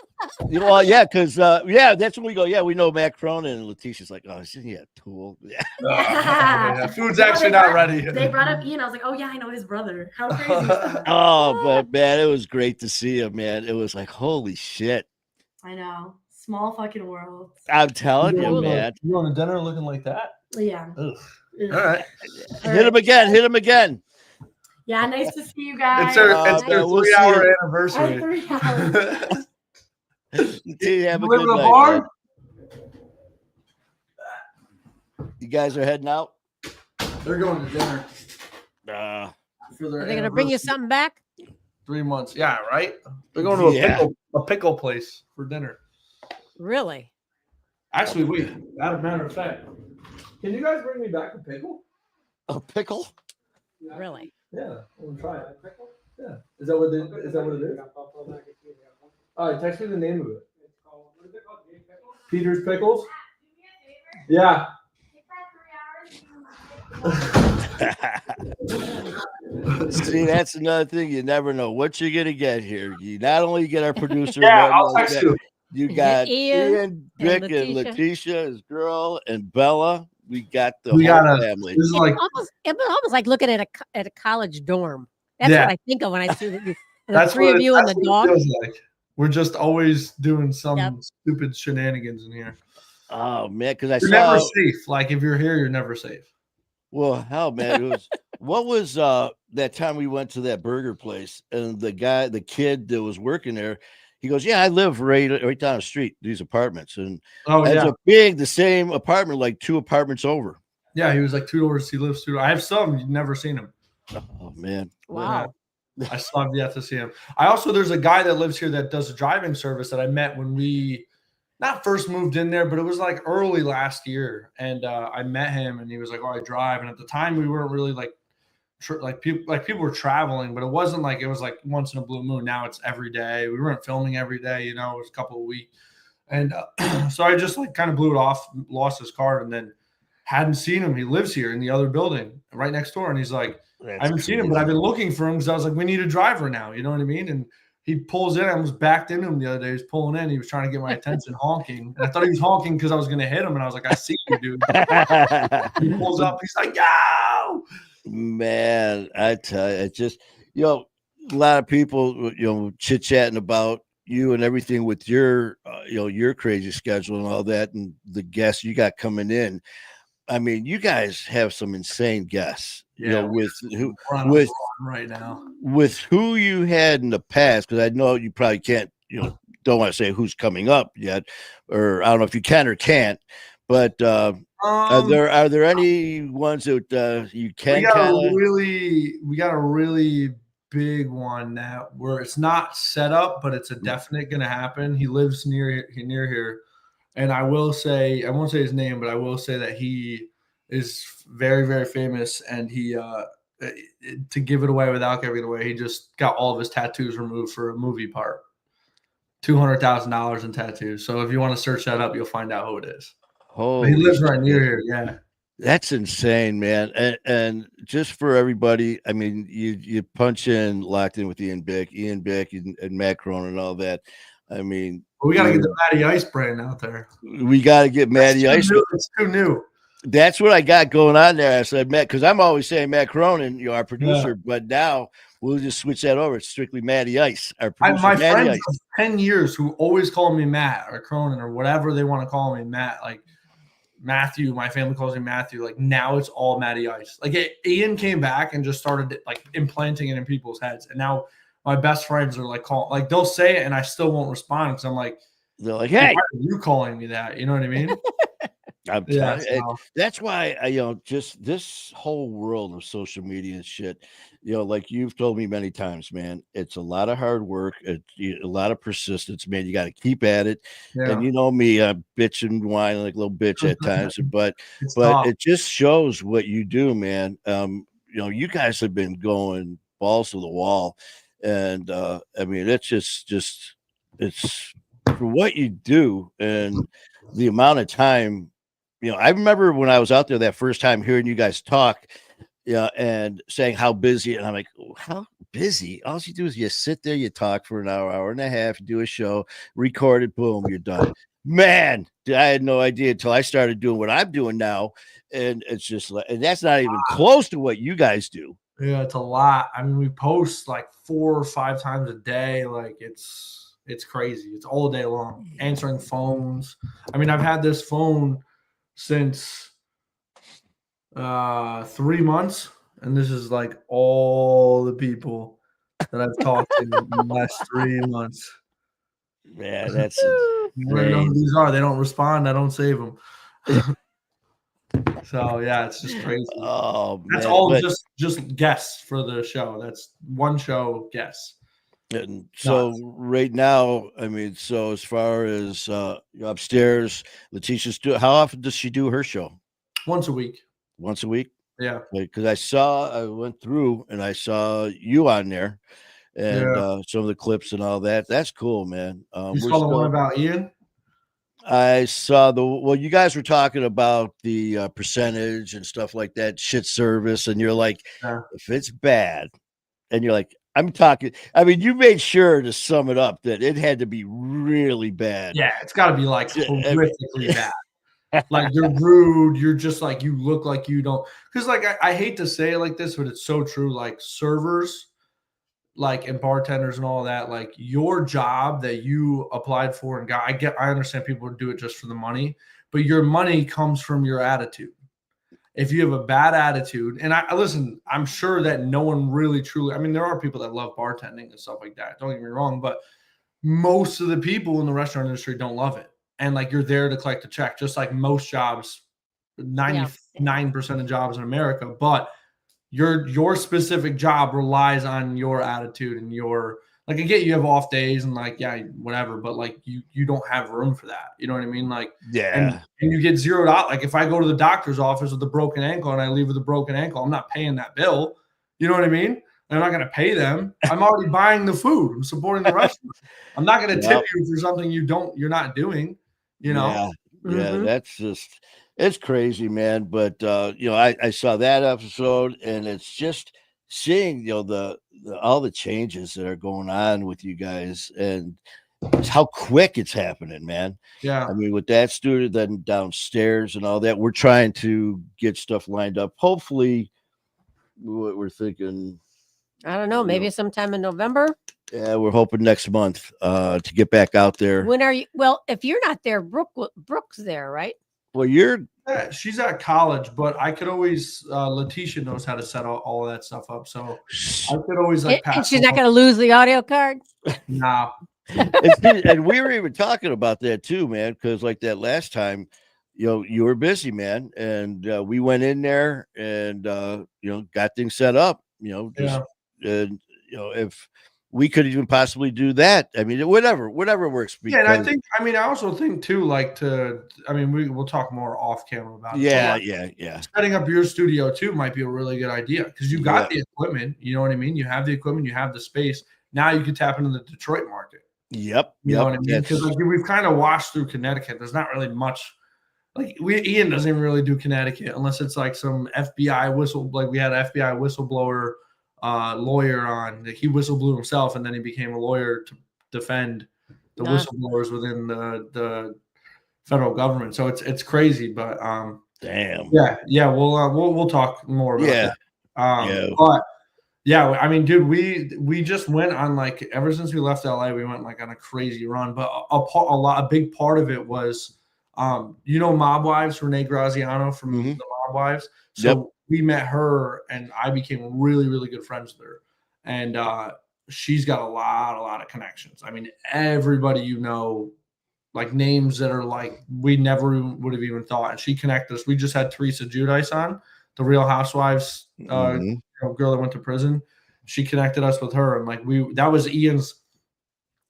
Well, yeah, because that's when we go. Yeah, we know Matt Cronin, and Letitia's like, oh, isn't he a tool? Yeah. Food's actually not ready. They brought up Ian. I was like, oh yeah, I know his brother. How crazy is that? Oh, but man, it was great to see him, man. It was like, holy shit. I know. Small fucking world. I'm telling you, man. You on a dinner looking like that? Yeah. Ugh. All right. Hit him again. Yeah, nice to see you guys. It's their 3-hour anniversary. 3 hours. Have a good night. You guys are heading out? They're going to dinner. Are they going to bring you something back? 3 months. Yeah, right. They're going to a pickle place for dinner. Really? Actually, wait. As a matter of fact, can you guys bring me back a pickle? A pickle? Really? Yeah, I'm gonna try it. Pickle? Yeah. Is that what it is? All right, text me the name of it. Peter's Pickles. Yeah. See, that's another thing. You never know what you're gonna get here. You not only get our producer, Yeah, I'll text you. You got Ian, Vic, and Letitia, his girl, and Bella. We got the whole family. It was almost like looking at a college dorm. That's what I think of when I see the three of you and the dog. Like. We're just always doing some stupid shenanigans in here. Oh man, because you're never safe. Like if you're here, you're never safe. Well, hell, man, what was that time we went to that burger place and the kid that was working there, he goes, "Yeah, I live right down the street, these apartments," and the same apartment, like 2 apartments over. Yeah, he was like 2 doors. He lives 2. I have some. You've never seen him. Oh man, wow. I still have yet to see him. There's a guy that lives here that does a driving service that I met when we not first moved in there, but it was like early last year. And I met him and he was like, "Oh, I drive." And at the time we weren't really people were traveling, but it wasn't like, it was like once in a blue moon. Now it's every day. We weren't filming every day, it was a couple of weeks. And so I just like kind of blew it off, lost his card, and then hadn't seen him. He lives here in the other building right next door. And he's like, I haven't seen him, but I've been looking for him because I was like, we need a driver now. You know what I mean? And he pulls in. I was backed into him the other day. He was pulling in. He was trying to get my attention, honking. And I thought he was honking because I was going to hit him. And I was like, I see you, dude. He pulls up. He's like, yo. Man, I tell you, it's just, a lot of people, chit-chatting about you and everything with your, your crazy schedule and all that, and the guests you got coming in. I mean, you guys have some insane guests, with right now, with who you had in the past. Because I know you probably can't, don't want to say who's coming up yet, or I don't know if you can or can't. But are there any ones that you can? We got a really big one where it's not set up, but it's a definite going to happen. He lives near here. And I will say, I won't say his name, but I will say that he is very, very famous. And he, to give it away without giving it away, he just got all of his tattoos removed for a movie part. $200,000 in tattoos. So if you want to search that up, you'll find out who it is. But he lives right near here. Yeah. That's insane, man. And just for everybody, I mean, you punch in Locked In with Ian Bick, and Matt Cronin and all that. I mean, we got to get the Matty Ice brand out there. We got to get Matty Ice. It's too new. That's what I got going on there. I said, Matt, because I'm always saying Matt Cronin, our producer, but now we'll just switch that over. It's strictly Matty Ice. Our producer, my friends of 10 years who always call me Matt or Cronin or whatever they want to call me, Matt, like Matthew, my family calls me Matthew. Like now it's all Matty Ice. Like Ian came back and just started like implanting it in people's heads. And now my best friends are like, they'll say it and I still won't respond because I'm like, they're like, hey, why are you calling me that? You know what I mean? I'm telling you, that's why just this whole world of social media and shit, like you've told me many times, man, it's a lot of hard work, a lot of persistence, man. You got to keep at it. Yeah. And you know me, I'm bitch and whine like a little bitch at times, but it just shows what you do, man. You guys have been going balls to the wall, and I mean, it's just it's for what you do and the amount of time. I remember when I was out there that first time hearing you guys talk, and saying how busy, and I'm like, how busy? All you do is you sit there, you talk for an hour and a half, you do a show, record it, boom, you're done. Man, I had no idea until I started doing what I'm doing now, and it's just like, and that's not even close to what you guys do. Yeah, it's a lot. I mean, we post like 4 or 5 times a day. Like it's crazy. It's all day long, answering phones. I mean, I've had this phone since 3 months, and this is like all the people that I've talked to in the last 3 months. Yeah, that's you know who these are. They don't respond. I don't save them. So yeah, it's just crazy. Oh, that's all just guests for the show. That's one show guests. And so right now, I mean, so as far as upstairs, Letitia's how often does she do her show? Once a week. Once a week? Yeah. Because I went through and I saw you on there and some of the clips and all that. That's cool, man. You saw the one about Ian? I saw you guys were talking about the percentage and stuff like that, shit service, and you're like, if it's bad, and you're like, I'm talking, I mean, you made sure to sum it up that it had to be really bad. Yeah, it's got to be like horrifically bad. Like you're rude. You're just like, you look like you don't. Because like, I hate to say it like this, but it's so true. Like servers, like and bartenders and all that, like your job that you applied for and got, I understand people would do it just for the money, but your money comes from your attitude. If you have a bad attitude, and I listen, I'm sure that no one really truly, I mean, there are people that love bartending and stuff like that. Don't get me wrong, but most of the people in the restaurant industry don't love it. And like, you're there to collect a check, just like most jobs, 99% of jobs in America, but your specific job relies on your attitude and your, like, I get you have off days and like, yeah, whatever, but like you don't have room for that. You know what I mean? Like, and you get zeroed out. Like if I go to the doctor's office with a broken ankle and I leave with a broken ankle, I'm not paying that bill. You know what I mean? I'm not going to pay them. I'm already buying the food. I'm supporting the restaurant. I'm not going to tip you for something you're not doing, you know? Yeah, that's just, it's crazy, man. But I saw that episode, and it's just seeing all the changes that are going on with you guys, and how quick it's happening, man. Yeah, I mean, with that studio, then downstairs and all that, we're trying to get stuff lined up. Hopefully, what we're thinking, I don't know, maybe sometime in November. Yeah, we're hoping next month to get back out there. When are you? Well, if you're not there, Brooke's there, right? Well, she's at college, but I could always, Letitia knows how to set all that stuff up. So I could always like pass. And she's not going to lose the audio card? Nah. And we were even talking about that too, man, because like that last time, you were busy, man. And we went in there and, got things set up, and, if we could even possibly do that. I mean, whatever works. Yeah, and I also think too, we'll talk more off camera about it. Yeah. Setting up your studio too might be a really good idea because you got the equipment. You know what I mean? You have the equipment, you have the space. Now you can tap into the Detroit market. Yep. You know what I mean? Because we've kind of watched through Connecticut. There's not really much. Like Ian doesn't even really do Connecticut unless it's like some FBI whistle. Like we had an FBI whistleblower lawyer on. He whistleblew himself, and then he became a lawyer to defend the whistleblowers within the federal government. So it's crazy, but damn. Yeah. We'll talk more about that. But yeah, I mean, dude, we just went on like ever since we left LA, we went like on a crazy run. But a big part of it was, Mob Wives, Renee Graziano from the Mob Wives. So we met her, and I became really, really good friends with her. And she's got a lot of connections. I mean, everybody like names that are like we never would have even thought. And she connected us. We just had Teresa Giudice on, the Real Housewives girl that went to prison. She connected us with her, and that was Ian's.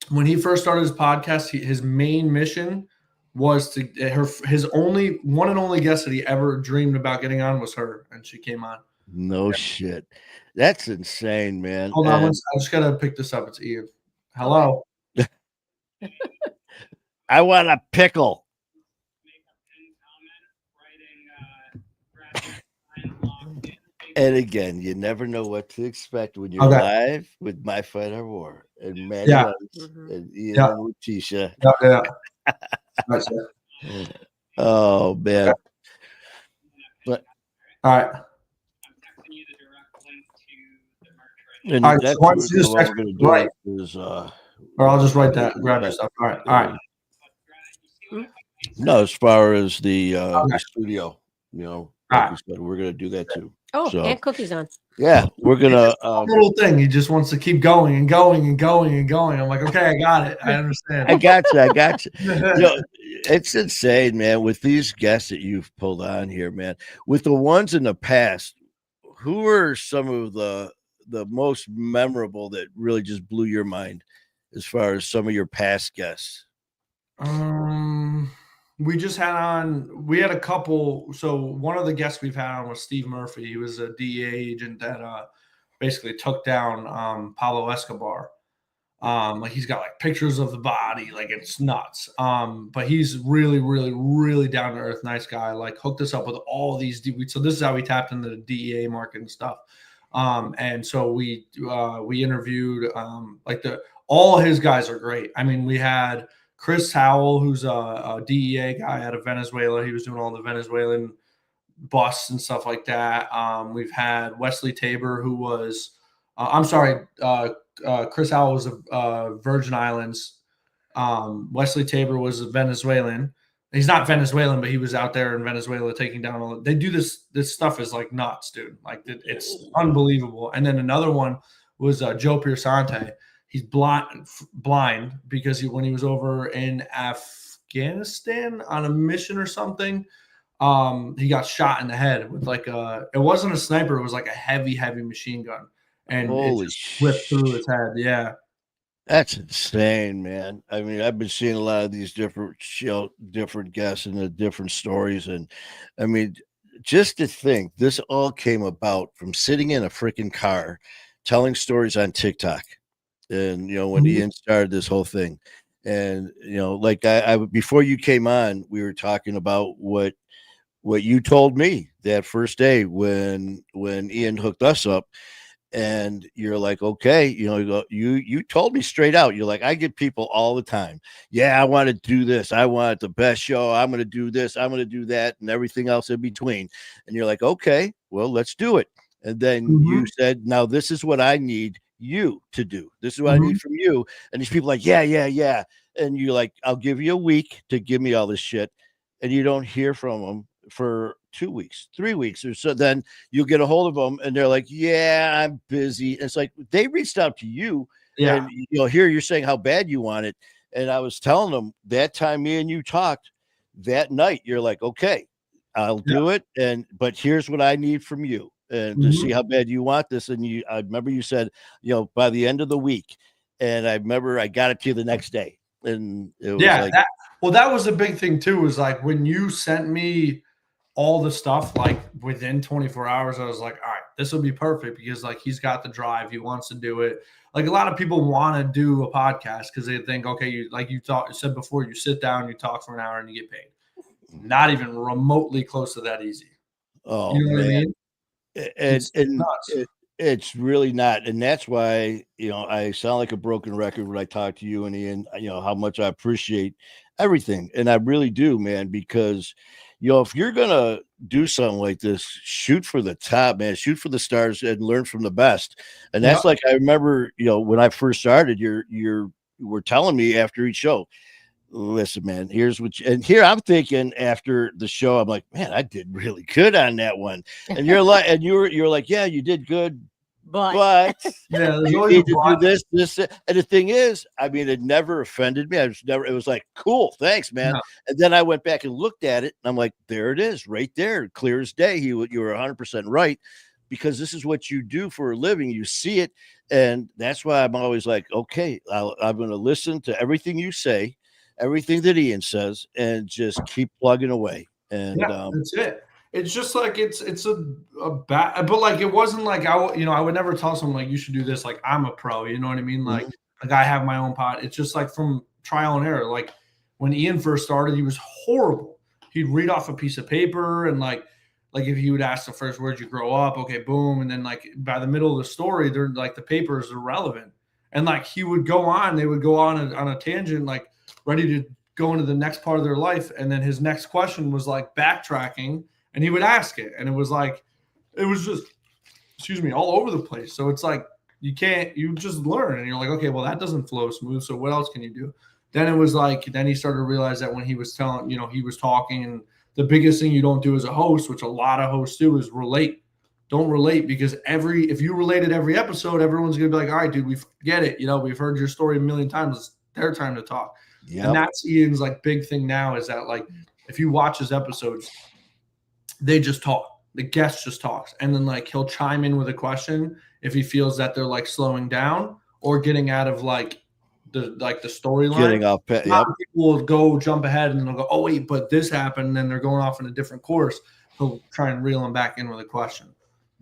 When he first started his podcast, his main mission was his only one and only guest that he ever dreamed about getting on was her, and she came on. No shit, that's insane, man. Hold on, I just gotta pick this up. It's Ian. Hello. I want a pickle. And again, you never know what to expect when you're live with My Fighter War and Matty and Ian and Letitia. Yeah. Oh man. But all right. And all right, that's what we're going to do right. Or I'll just write that. Grab your stuff. All right. No, as far as the studio, like we said, we're going to do that too. Oh, and cookies on. Yeah, we're gonna little thing. He just wants to keep going and going and going and going. I'm like, okay, I got it. I understand. I got you. It's insane, man. With these guests that you've pulled on here, man. With the ones in the past, who are some of the the most memorable that really just blew your mind as far as some of your past guests? We had a couple. So one of the guests we've had on was Steve Murphy. He was a DEA agent that basically took down Pablo Escobar. Like he's got like pictures of the body, like it's nuts. But he's really, really, really down to earth, nice guy. Like hooked us up with all these. So this is how we tapped into the DEA market and stuff. And so we interviewed all his guys are great. I mean, we had Chris Howell, who's a DEA guy out of Venezuela. He was doing all the Venezuelan busts and stuff like that. We've had Wesley Tabor, who was, Chris Howell was of Virgin Islands. Wesley Tabor was a Venezuelan. He's not Venezuelan, but he was out there in Venezuela taking down all. They do this stuff is like nuts, dude. Like it's unbelievable. And then another one was Joe Piersante. He's blind because when he was over in Afghanistan on a mission or something, he got shot in the head with it wasn't a sniper, it was like a heavy machine gun, and it just whipped through his head. Yeah, that's insane, man. I mean, I've been seeing a lot of these different guests and the different stories, and I mean, just to think this all came about from sitting in a freaking car telling stories on TikTok. And when Ian started this whole thing, and like I before you came on, we were talking about what you told me that first day when Ian hooked us up, and you're like, okay, you told me straight out, you're like, I get people all the time, yeah, I want to do this, I want the best show, I'm going to do this, I'm going to do that, and everything else in between, and you're like, okay, well, let's do it. And then you said, now this is what I need you to do. This is what I need from you. And these people are like, yeah. And you're like, I'll give you a week to give me all this shit. And you don't hear from them for 2 weeks, 3 weeks or so. Then you'll get a hold of them and they're like, yeah, I'm busy. And it's like, they reached out to you. Yeah. And here you're saying how bad you want it. And I was telling them that time me and you talked that night, you're like, okay, I'll do it. But here's what I need from you. And to see how bad you want this. And I remember you said, by the end of the week. And I remember I got it to you the next day. And it was that was a big thing too, was like when you sent me all the stuff, like within 24 hours, I was like, all right, this will be perfect because like he's got the drive, he wants to do it. Like a lot of people want to do a podcast because they think, okay, you said before, you sit down, you talk for an hour and you get paid. Not even remotely close to that easy. Oh, you know what I mean? It's really not, and that's why I sound like a broken record when I talk to you and Ian. How much I appreciate everything, and I really do, man. Because if you're gonna do something like this, shoot for the top, man. Shoot for the stars and learn from the best. And that's like I remember, when I first started, you were telling me after each show, listen, man, here's what and here I'm thinking after the show, I'm like, man, I did really good on that one. And you're like, and you're like, yeah, you did good, but yeah, you need to do this. And the thing is, I mean, it never offended me. It was like, cool, thanks, man. No. And then I went back and looked at it and I'm like, there it is right there. Clear as day. You were 100% right, because this is what you do for a living. You see it. And that's why I'm always like, okay, I'm going to listen to everything you say, everything that Ian says, and just keep plugging away. And that's it. It's just like it's a bad, but like it wasn't like I would never tell someone like you should do this. Like I'm a pro, you know what I mean? Like I have my own pod. It's just like from trial and error. Like when Ian first started, he was horrible. He'd read off a piece of paper and like if he would ask the first words, you grow up, okay, boom, and then like by the middle of the story, they're like the paper is irrelevant, and like he would go on, they would go on a tangent, like ready to go into the next part of their life, and then his next question was like backtracking. And he would ask it, and it was just, all over the place. So it's like, you just learn, and you're like, okay, well, that doesn't flow smooth. So what else can you do? Then it was like, then he started to realize that when he was telling, he was talking, and the biggest thing you don't do as a host, which a lot of hosts do, is relate. Don't relate, because if you related every episode, everyone's going to be like, all right, dude, we get it. We've heard your story a million times. It's their time to talk. Yep. And that's Ian's like big thing now, is that like, if you watch his episodes, they just talk. the guest just talks, and then like he'll chime in with a question if he feels that they're like slowing down or getting out of like the storyline. Getting off. Yep. People will go jump ahead and they'll go, oh wait, but this happened, and then they're going off in a different course. He'll try and reel them back in with a question.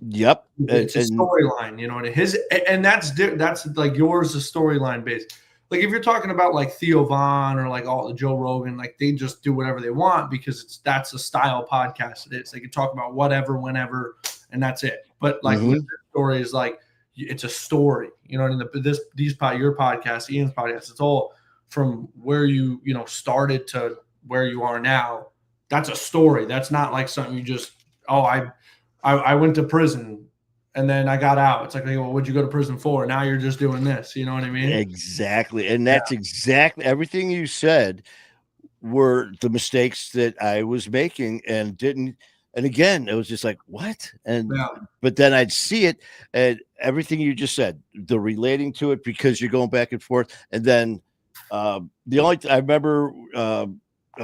Yep, it's a storyline, you know, and that's like yours is storyline based. Like if you're talking about like Theo Vaughn or like all the Joe Rogan, like they just do whatever they want because that's a style podcast. It is. They can talk about whatever, whenever, and that's it. But like with this story is like it's a story, you know. And your podcast, Ian's podcast, it's all from where you started to where you are now. That's a story. That's not like something you just I went to prison and then I got out. It's like, well, what'd you go to prison for? Now you're just doing this. You know what I mean? Exactly. And that's exactly everything you said were the mistakes that I was making and didn't. And again, it was just like, what? And but then I'd see it and everything you just said, the relating to it because you're going back and forth. And then I remember a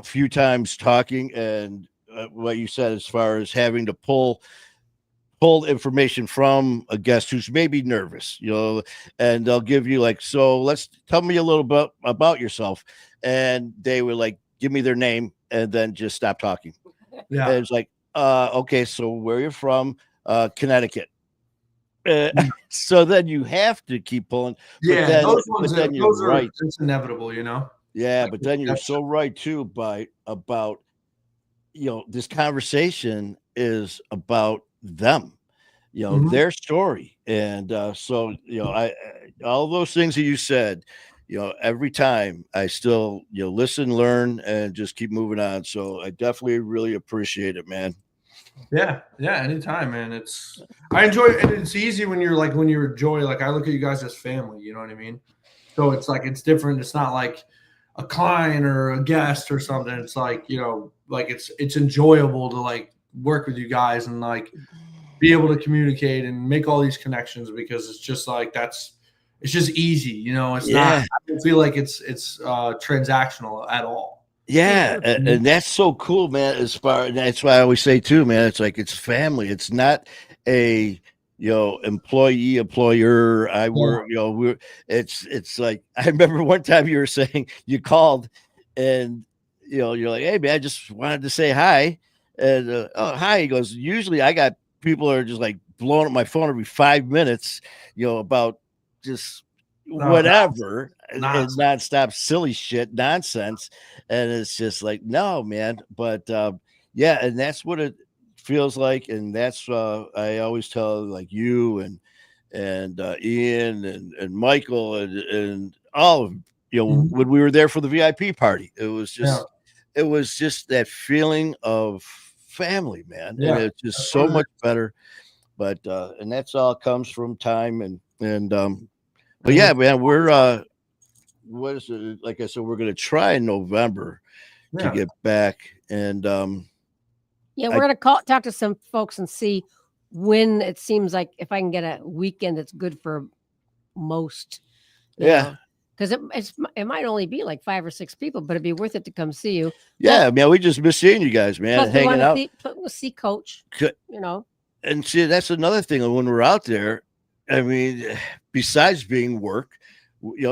few times talking and what you said as far as having to pull information from a guest who's maybe nervous, you know, and they'll give you like, so let's tell me a little bit about yourself. And they would like, give me their name and then just stop talking. Yeah. And it's like, okay, so where you're from, Connecticut. So then you have to keep pulling. Yeah. But then, those ones, but then you're right. It's inevitable, you know? Yeah. Like, but then you're so right too, about, you know, this conversation is about them, you know, their story. And so, you know, I all those things that you said, you know, every time I still, you know, listen, learn, and just keep moving on. So I definitely really appreciate it, man. Yeah, anytime, man. I enjoy it, and it's easy when you enjoy. Like I look at you guys as family, you know what I mean? So it's like it's different. It's not like a client or a guest or something. It's like, you know, like it's enjoyable to like work with you guys and like be able to communicate and make all these connections because it's just like it's just easy, you know. It's not. I don't feel like it's transactional at all. Yeah, and that's so cool, man. That's why I always say too, man. It's like it's family. It's not a employee employer. It's like I remember one time you were saying you called, and you're like, hey man, I just wanted to say hi, and oh hi. He goes, usually I got people are just like blowing up my phone every 5 minutes, about just whatever and nonstop silly shit nonsense, and it's just like no man, but and that's what it feels like, and that's I always tell like you and Ian and Michael and all of when we were there for the VIP party, it was just that feeling of family, man, and it's just so much better. But and that's all comes from time and but yeah, man, we're what is it? Like I said, we're gonna try in November to get back, and we're gonna talk to some folks and see when it seems like if I can get a weekend that's good for most. Because it might only be like 5 or 6 people, but it'd be worth it to come see you. Yeah, man, we just miss seeing you guys, man, hanging out. We'll see Coach, and see that's another thing when we're out there. I mean, besides being work,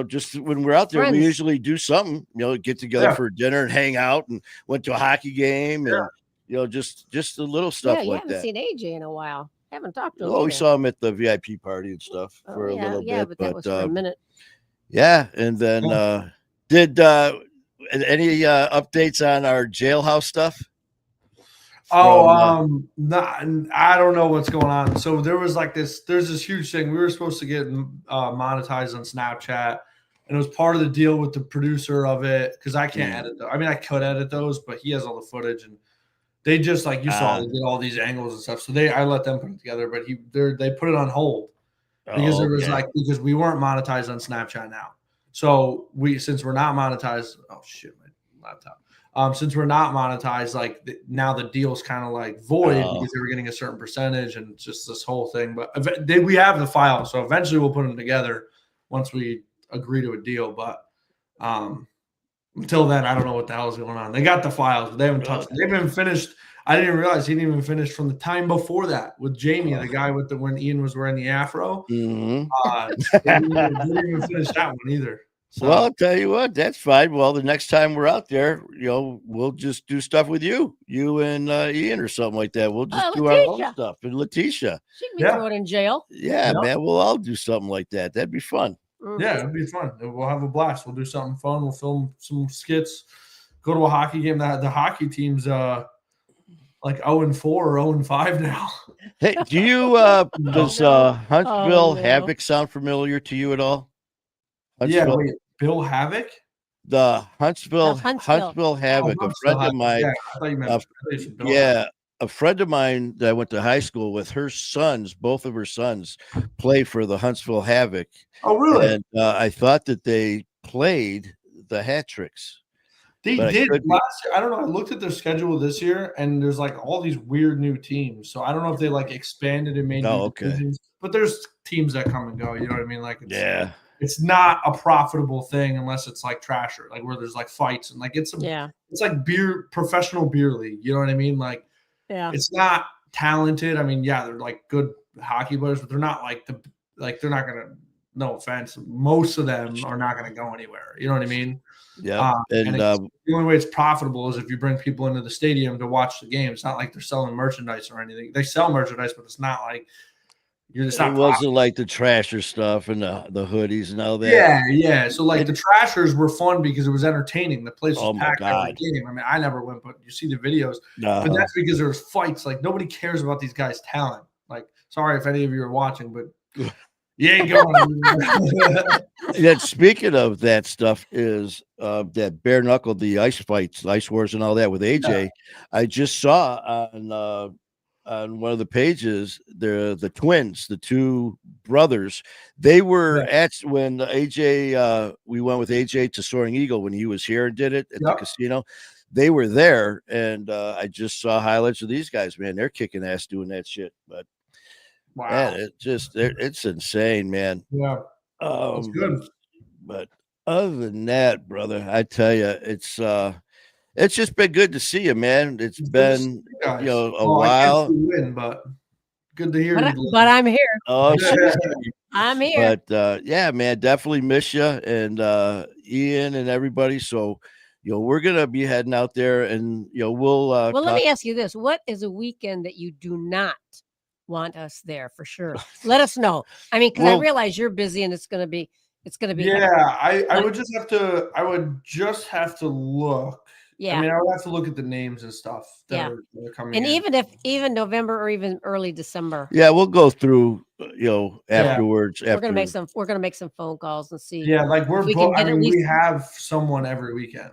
just when we're out there, we usually do something, get together for dinner and hang out, and went to a hockey game, and just the little stuff like that. You haven't seen AJ in a while. Haven't talked to him. Oh, we saw him at the VIP party and stuff for a little bit. Yeah, but that was for a minute. Yeah, and then did any updates on our jailhouse stuff? I don't know what's going on. So there's this huge thing. We were supposed to get monetized on Snapchat, and it was part of the deal with the producer of it because I can't edit those. I mean, I could edit those, but he has all the footage, and they just like you saw, they did all these angles and stuff. So I let them put it together, but they put it on hold because because we weren't monetized on Snapchat now. So since we're not monetized, oh shit, my laptop. Since we're not monetized, now the deal's kind of like void because they were getting a certain percentage and just this whole thing. But we have the file, so eventually we'll put them together once we agree to a deal. But until then, I don't know what the hell is going on. They got the files, but they haven't touched it. They've been finished. I didn't even realize he didn't even finish from the time before that with Jamie, the guy with when Ian was wearing the afro. Mm-hmm. They didn't even finish that one either. So. Well, I'll tell you what, that's fine. Well, the next time we're out there, we'll just do stuff with you and Ian or something like that. We'll just do our own stuff. And Letitia. She can be thrown in jail. Yeah, man. We'll all do something like that. That'd be fun. Yeah, it'd be fun. We'll have a blast. We'll do something fun. We'll film some skits. Go to a hockey game. The hockey team's like 0-4 or 0-5 now. Hey, do you does Huntsville Havoc sound familiar to you at all? Huntsville? Yeah, wait, Bill Havoc? The Huntsville Havoc. A friend of mine. Yeah, I thought you meant a friend of mine that I went to high school with, her sons, both of her sons, play for the Huntsville Havoc. Oh, really? And I thought that they played the Hat Tricks. They did last year. I don't know. I looked at their schedule this year, and there's like all these weird new teams. So I don't know if they like expanded and made new divisions. But there's teams that come and go. You know what I mean? Like, it's not a profitable thing unless it's like trasher, like where there's like fights and like it's like professional beer league. You know what I mean? Like, it's not talented. I mean, they're like good hockey players, but they're not like they're not gonna. No offense, most of them are not going to go anywhere. You know what I mean? Yeah. And the only way it's profitable is if you bring people into the stadium to watch the game. It's not like they're selling merchandise or anything. They sell merchandise, but it's not like you're just not. It wasn't like the trasher stuff and the hoodies and all that. Yeah. So like the trashers were fun because it was entertaining. The place was packed every game. I mean, I never went, but you see the videos. But that's because there's fights. Like nobody cares about these guys' talent. Like, sorry if any of you are watching, but. You ain't going. Speaking of that stuff, is that bare knuckle, the ice fights, ice wars, and all that with AJ. Yeah. I just saw on one of the pages the twins, the two brothers. They were at when AJ. We went with AJ to Soaring Eagle when he was here and did it at the casino. They were there, and I just saw highlights of these guys. Man, they're kicking ass doing that shit, but. Wow. Man, it's insane, man. Yeah. It's good. But other than that, brother, I tell you, it's just been good to see you, man. It's been a while. I can't win, but good to hear. But I'm here. Oh, I'm here. But yeah, man, definitely miss you and Ian and everybody. So we're gonna be heading out there, and we'll. Well, let me ask you this: what is a weekend that you do not want us there for sure? Let us know. I mean, because I realize you're busy and it's gonna be. Yeah, I would just have to look. Yeah, I mean, I would have to look at the names and stuff that are coming. And even November or even early December. Yeah, we'll go through. Afterwards. We're gonna make some phone calls and see. Yeah, like we have someone every weekend.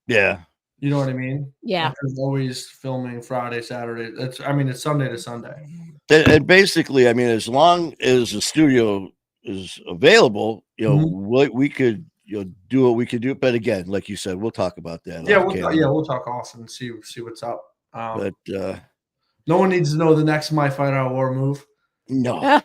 Yeah. You know what I mean? Yeah. There's always filming Friday, Saturday. It's Sunday to Sunday. And basically, I mean, as long as the studio is available, we could do what we could do. But again, like you said, we'll talk about that. Yeah, we'll talk off and see what's up. But no one needs to know the next My Fight Out War move. No,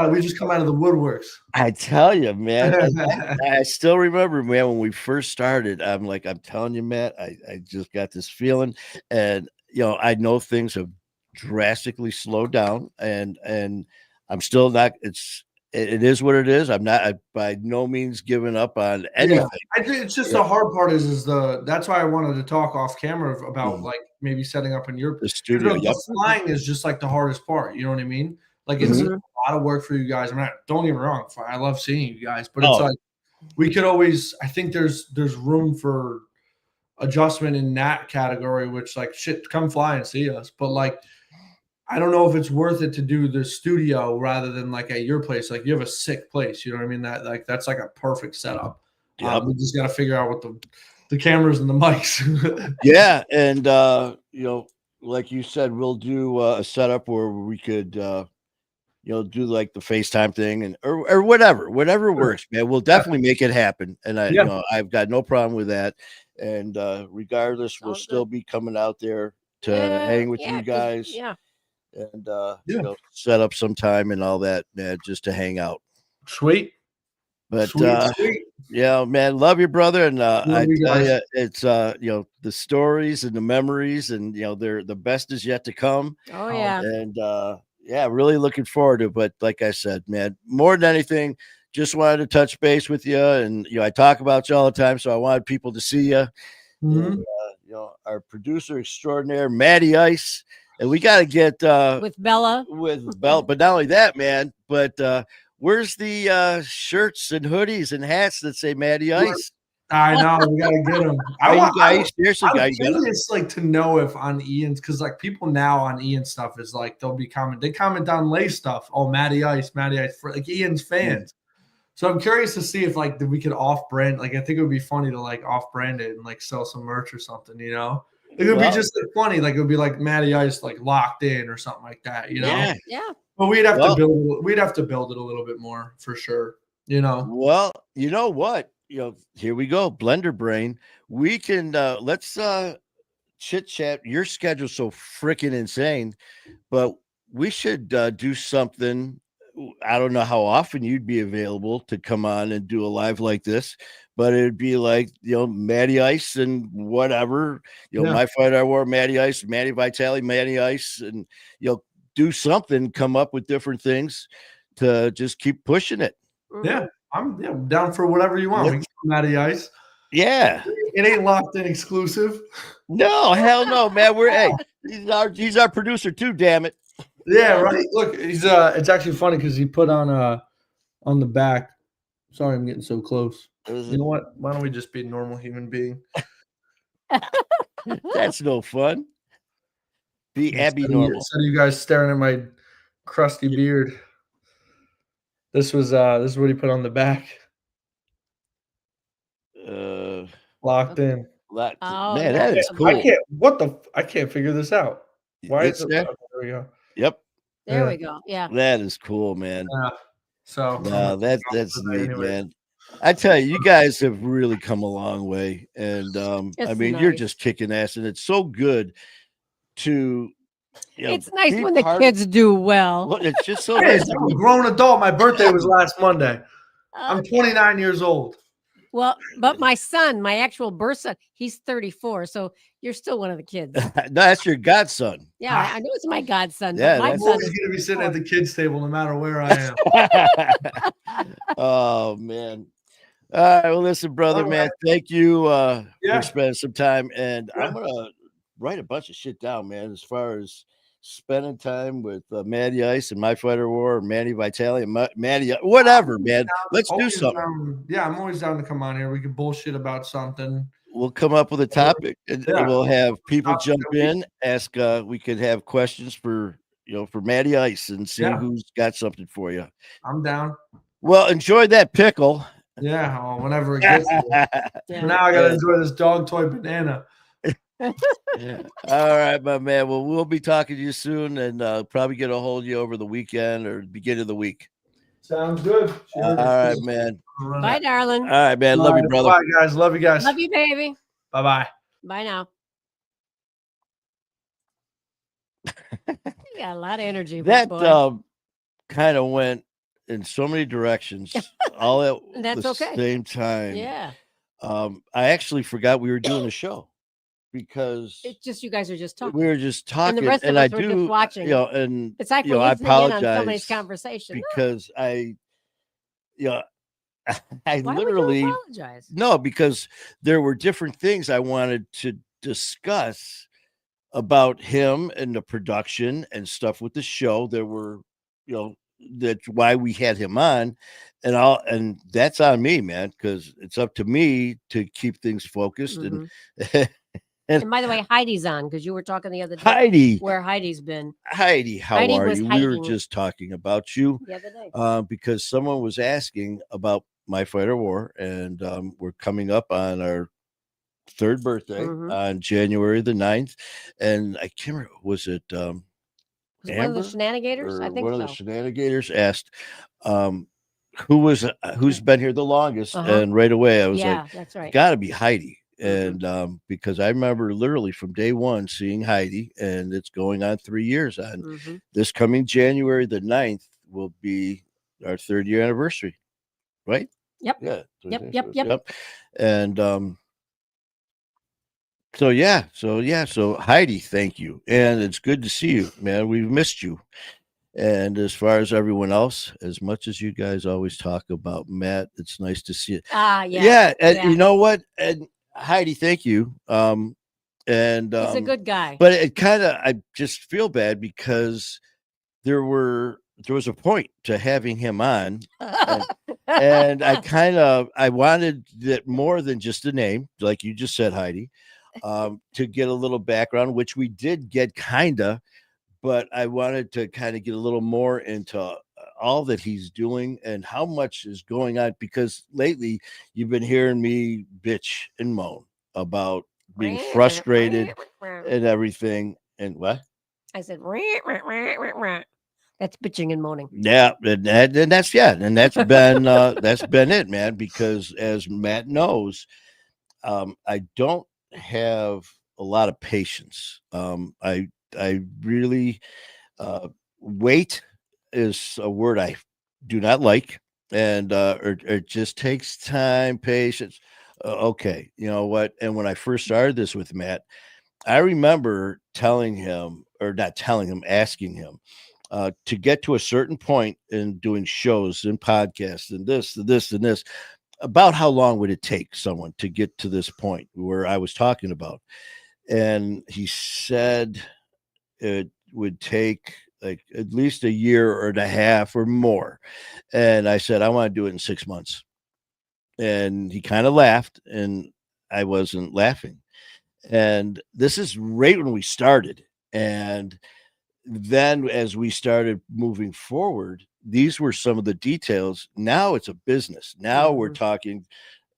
we just come out of the woodworks. I tell you, man. I still remember, man, when we first started. I'm telling you, Matt. I just got this feeling, and I know things have drastically slowed down, and I'm still not. It is what it is. I'm not by no means giving up on anything. I think it's just the hard part is that's why I wanted to talk off camera about like maybe setting up in the studio. The flying is just like the hardest part. You know what I mean? Like it's a lot of work for you guys. Don't get me wrong. I love seeing you guys, but it's like we could always. I think there's room for adjustment in that category. Which like shit, come fly and see us. But like, I don't know if it's worth it to do the studio rather than like at your place. Like you have a sick place. You know what I mean? That's like a perfect setup. Yep. We just got to figure out what the cameras and the mics. Yeah, and like you said, we'll do a setup where we could. Do like the FaceTime thing and or whatever works, man. We'll definitely make it happen. And I've got no problem with that. And regardless, we'll still be coming out there to hang with you guys. Yeah. And set up some time and all that, man, just to hang out. Sweet. But Sweet. yeah, man, love your brother, and I you tell guys. you, it's the stories and the memories, and they're the best is yet to come. Oh yeah. And yeah, really looking forward to it. But like I said, man, more than anything, just wanted to touch base with you. And I talk about you all the time, so I wanted people to see you. Mhm. And, our producer extraordinaire, Matty Ice, and we got to get With Bella. But not only that, man, but where's the shirts and hoodies and hats that say Matty Ice? I know we gotta get them. You guys seriously, I'm guys, curious, like, to know if on Ian's, because like people now on Ian stuff is like they comment on Lay stuff. Oh, Matty Ice, for like Ian's fans. So I'm curious to see if like we could off brand. Like I think it would be funny to like off brand it and like sell some merch or something. It would be just like funny. Like it would be like Matty Ice like locked in or something like that. Yeah. But we'd have to build. We'd have to build it a little bit more for sure. Well, you know what? Here we go. Blender brain. We can let's chit chat. Your schedule's so freaking insane, but we should do something. I don't know how often you'd be available to come on and do a live like this, but it'd be like, Matty Ice and whatever, My Fight I War, Matty Ice, Matty Vitale, Matty Ice, and do something, come up with different things to just keep pushing it. Yeah, I'm down for whatever you want. We can do Matty Ice. Yeah. It ain't locked in exclusive. No, hell no, man. He's our producer too, damn it. Yeah, right. Look, he's it's actually funny because he put on the back. Sorry, I'm getting so close. You know what? Why don't we just be a normal human being? That's no fun. Be abnormal. Instead of you guys staring at my crusty beard. This is what he put on the back. Locked in. Oh, man, that is cool. I can't figure this out. Why is it? There we go. Yep. There we go. Yeah. That is cool, man. Yeah. So that's neat, man. I tell you, you guys have really come a long way. And I mean, you're just kicking ass, and it's so good to it's nice when the kids do well. Look, it's just so nice. I'm a grown adult. My birthday was last Monday. I'm 29 years old. Well, but my son, my actual birth son, he's 34. So you're still one of the kids. No, that's your godson. Yeah, I know it's my godson. Yeah, I'm always going to be sitting at the kids' table no matter where I am. Oh, man. All right. Well, listen, brother, man, thank you for spending some time. And I'm going to write a bunch of shit down, man, as far as spending time with Matty Ice and My Fighter War, or Matty Vitale, and Matty, whatever, man. Let's do something. I'm always down to come on here. We can bullshit about something. We'll come up with a topic, and we'll have people jump in, ask. We could have questions for Matty Ice and see who's got something for you. I'm down. Well, enjoy that pickle. Yeah, whenever it gets there. Now I gotta enjoy this dog toy banana. Yeah. All right, my man. Well, we'll be talking to you soon, and probably get a hold of you over the weekend or beginning of the week. Sounds good. All right, man. Bye, darling. All right, man. Love you, brother. Bye, guys. Love you guys. Love you, baby. Bye-bye. Bye now. You got a lot of energy. That kind of went in so many directions all at the same time. Yeah. I actually forgot we were doing a show. Because it's just you guys are just talking. We were just talking, and the rest of us were just watching. And it's like I apologize on somebody's conversation because I Why literally would you apologize? No, because there were different things I wanted to discuss about him and the production and stuff with the show. There were, that's why we had him on, and that's on me, man, because it's up to me to keep things focused And by the way, Heidi's on because you were talking the other day. Heidi, where Heidi's been. Heidi, how are you? We were just talking about you the other day because someone was asking about My Fighter War, and we're coming up on our third birthday on January the 9th, and I can't remember, was it one of the Shenanigators? I think one of the Shenanigators asked who's been here the longest, and right away I was like, that's right, got to be Heidi. And because I remember literally from day one seeing Heidi, and it's going on 3 years. On this coming January the 9th will be our 3rd year anniversary, right? Yep. Yeah. Yep. And so Heidi, thank you. And it's good to see you, man. We've missed you. And as far as everyone else, as much as you guys always talk about Matt, it's nice to see it. Yeah. Yeah. And you know what? And Heidi, thank you. And he's a good guy. But I just feel bad because there was a point to having him on. And I wanted that more than just a name, like you just said, Heidi, to get a little background, which we did get but I wanted to kind of get a little more into all that he's doing and how much is going on, because lately you've been hearing me bitch and moan about being frustrated and everything. And what? I said, that's bitching and moaning. Yeah, and that's been it, man. Because as Matt knows, I don't have a lot of patience. I really wait is a word I do not like, and it just takes time, patience. Okay, you know what? And when I first started this with Matt, I remember telling him, or not telling him, asking him to get to a certain point in doing shows and podcasts and this, about how long would it take someone to get to this point where I was talking about. And he said it would take like at least a year or and a half or more. And I said, I want to do it in 6 months. And he kind of laughed, and I wasn't laughing. And this is right when we started. And then as we started moving forward, these were some of the details. Now it's a business. Now we're talking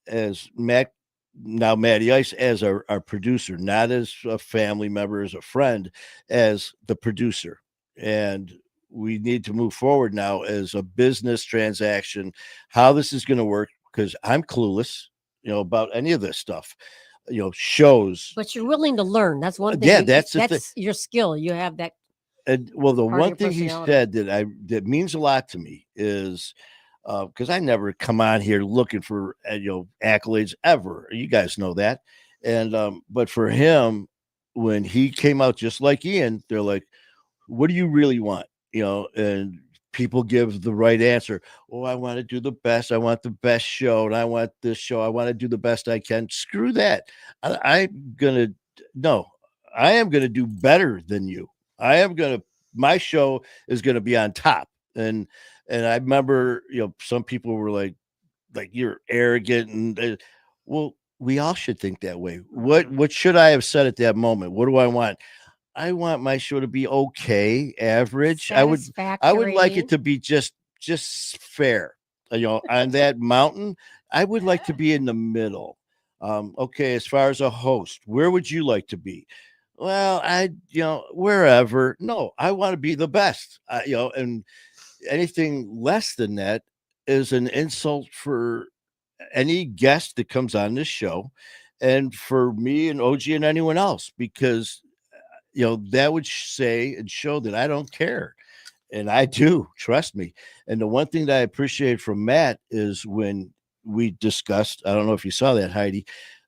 as Matty Ice as our producer, not as a family member, as a friend, as the producer. And we need to move forward now as a business transaction, how this is going to work, because I'm clueless, about any of this stuff, shows. But you're willing to learn. That's one thing. Yeah, that's your skill. You have that. And well, the one thing he said that means a lot to me is, because I never come on here looking for accolades ever. You guys know that. And but for him, when he came out just like Ian, they're like, what do you really want? And people give the right answer. Oh, I want to do the best. I want the best show, and I want this show. I want to do the best I can. Screw that. I am gonna do better than you. My show is gonna be on top. And I remember, some people were like you're arrogant, and well, we all should think that way. What should I have said at that moment? What do I want? I want my show to be okay, average. I would like it to be just fair. On that mountain, I would like to be in the middle. Okay, as far as a host, where would you like to be? Well, wherever. No, I want to be the best. And anything less than that is an insult for any guest that comes on this show, and for me and OG and anyone else, because that would say and show that I don't care. And I do, trust me. And the one thing that I appreciate from Matt is when we discussed, I don't know if you saw that, Heidi,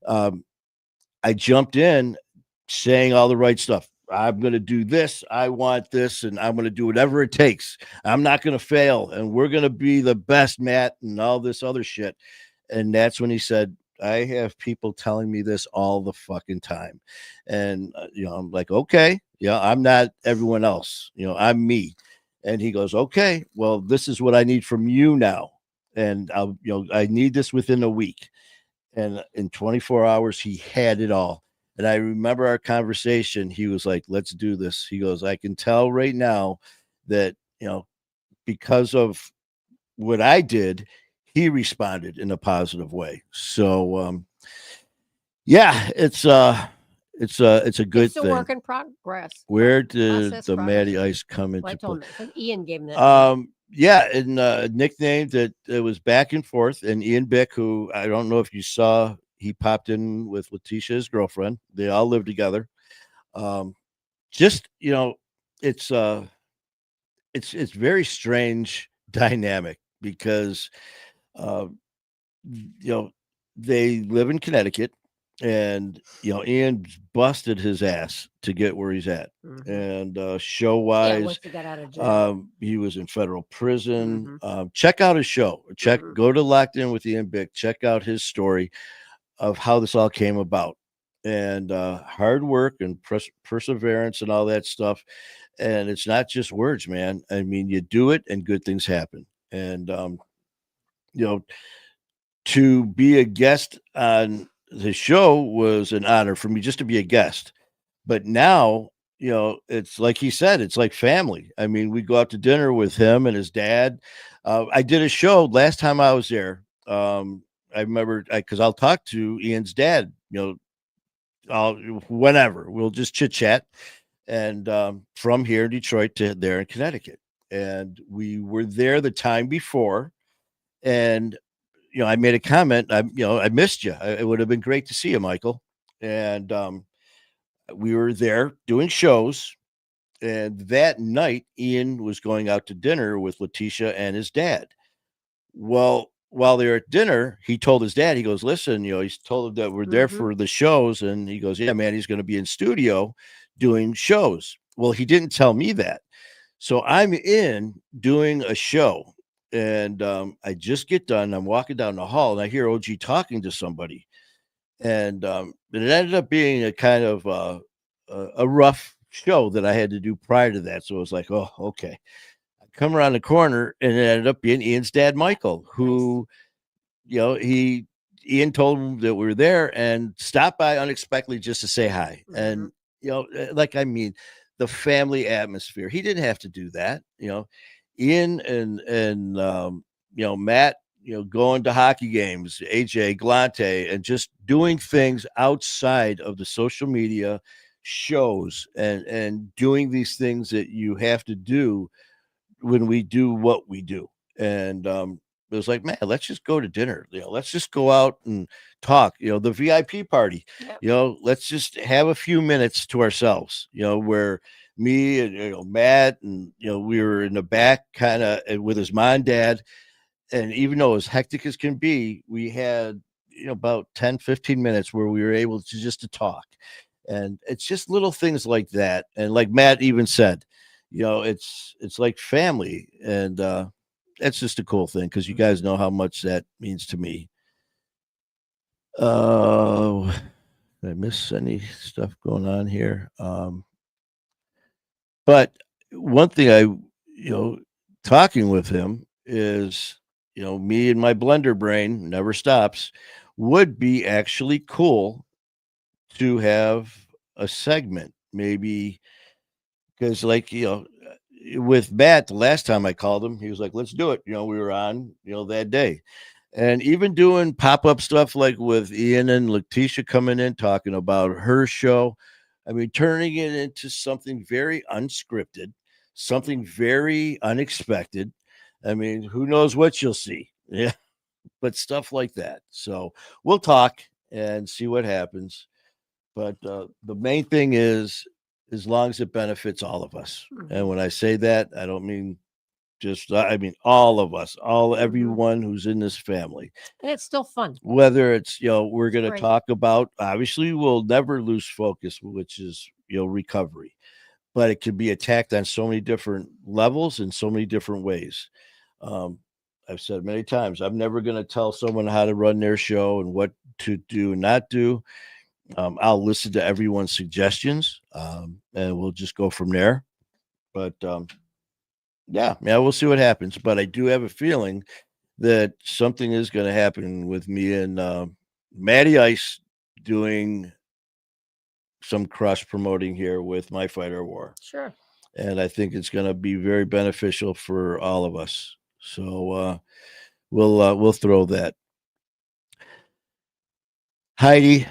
I jumped in saying all the right stuff. I'm going to do this. I want this, and I'm going to do whatever it takes. I'm not going to fail, and we're going to be the best, Matt, and all this other shit. And that's when he said, I have people telling me this all the fucking time. And, I'm like, okay, I'm not everyone else. I'm me. And he goes, okay, well, this is what I need from you now. And I need this within a week. And in 24 hours, he had it all. And I remember our conversation. He was like, let's do this. He goes, I can tell right now that, because of what I did, he responded in a positive way. So, yeah, it's a good it's a thing. Work in progress. Where did the Matty Ice come into play? Ian gave him that. Yeah, and nicknamed that it was back and forth. And Ian Bick, who I don't know if you saw, he popped in with Letitia, his girlfriend. They all live together. Just it's very strange dynamic, because they live in Connecticut, and Ian busted his ass to get where he's at. And show wise, once he got out of jail, he was in federal prison. Check out his show. Go to Locked In with Ian Bick. Check out his story of how this all came about, and hard work and perseverance and all that stuff. And it's not just words, man. I mean, you do it and good things happen. And to be a guest on the show was an honor for me, just to be a guest. But now, it's like he said, it's like family. I mean, we go out to dinner with him and his dad. I did a show last time I was there. I remember because I'll talk to Ian's dad, whenever we'll just chit chat. And from here in Detroit to there in Connecticut. And we were there the time before. And I made a comment. I missed you. It would have been great to see you, Michael. And we were there doing shows. And that night, Ian was going out to dinner with Letitia and his dad. Well, while they were at dinner, he told his dad, he goes, listen, he's told him that we're there for the shows. And he goes, yeah, man, he's going to be in studio doing shows. Well, he didn't tell me that. So I'm in doing a show. And I just get done. I'm walking down the hall and I hear OG talking to somebody. And it ended up being a kind of a rough show that I had to do prior to that. So it was like, oh, okay. I come around the corner and it ended up being Ian's dad, Michael, who, Ian told him that we were there and stopped by unexpectedly just to say hi. And, the family atmosphere. He didn't have to do that. Ian and Matt, going to hockey games, AJ, Glante, and just doing things outside of the social media shows and doing these things that you have to do when we do what we do. And it was like, man, let's just go to dinner. Let's just go out and talk. The VIP party. Yep. Let's just have a few minutes to ourselves. Where me and Matt and we were in the back, kind of with his mom and dad. And even though as hectic as can be, we had about 10, 15 minutes where we were able to just to talk. And it's just little things like that. And like Matt even said, it's like family. And that's just a cool thing because you guys know how much that means to me. Did I miss any stuff going on here? But one thing talking with him is, me and my blender brain never stops, would be actually cool to have a segment, maybe because with Matt, the last time I called him, he was like, let's do it. We were on, that day. And even doing pop-up stuff like with Ian and Letitia coming in, talking about her show. I mean, turning it into something very unscripted, something very unexpected. I mean, who knows what you'll see. Yeah. But stuff like that. So we'll talk and see what happens. But the main thing is, as long as it benefits all of us. And when I say that, I don't mean I mean all of us, everyone who's in this family. And it's still fun. Whether it's, we're going to talk about, obviously we'll never lose focus, which is, recovery. But it can be attacked on so many different levels in so many different ways. I've said many times, I'm never going to tell someone how to run their show and what to do and not do. I'll listen to everyone's suggestions, and we'll just go from there. But yeah, we'll see what happens. But I do have a feeling that something is going to happen with me and Matty Ice doing some cross promoting here with My Fighter War. Sure. And I think it's going to be very beneficial for all of us. So we'll throw that. Heidi,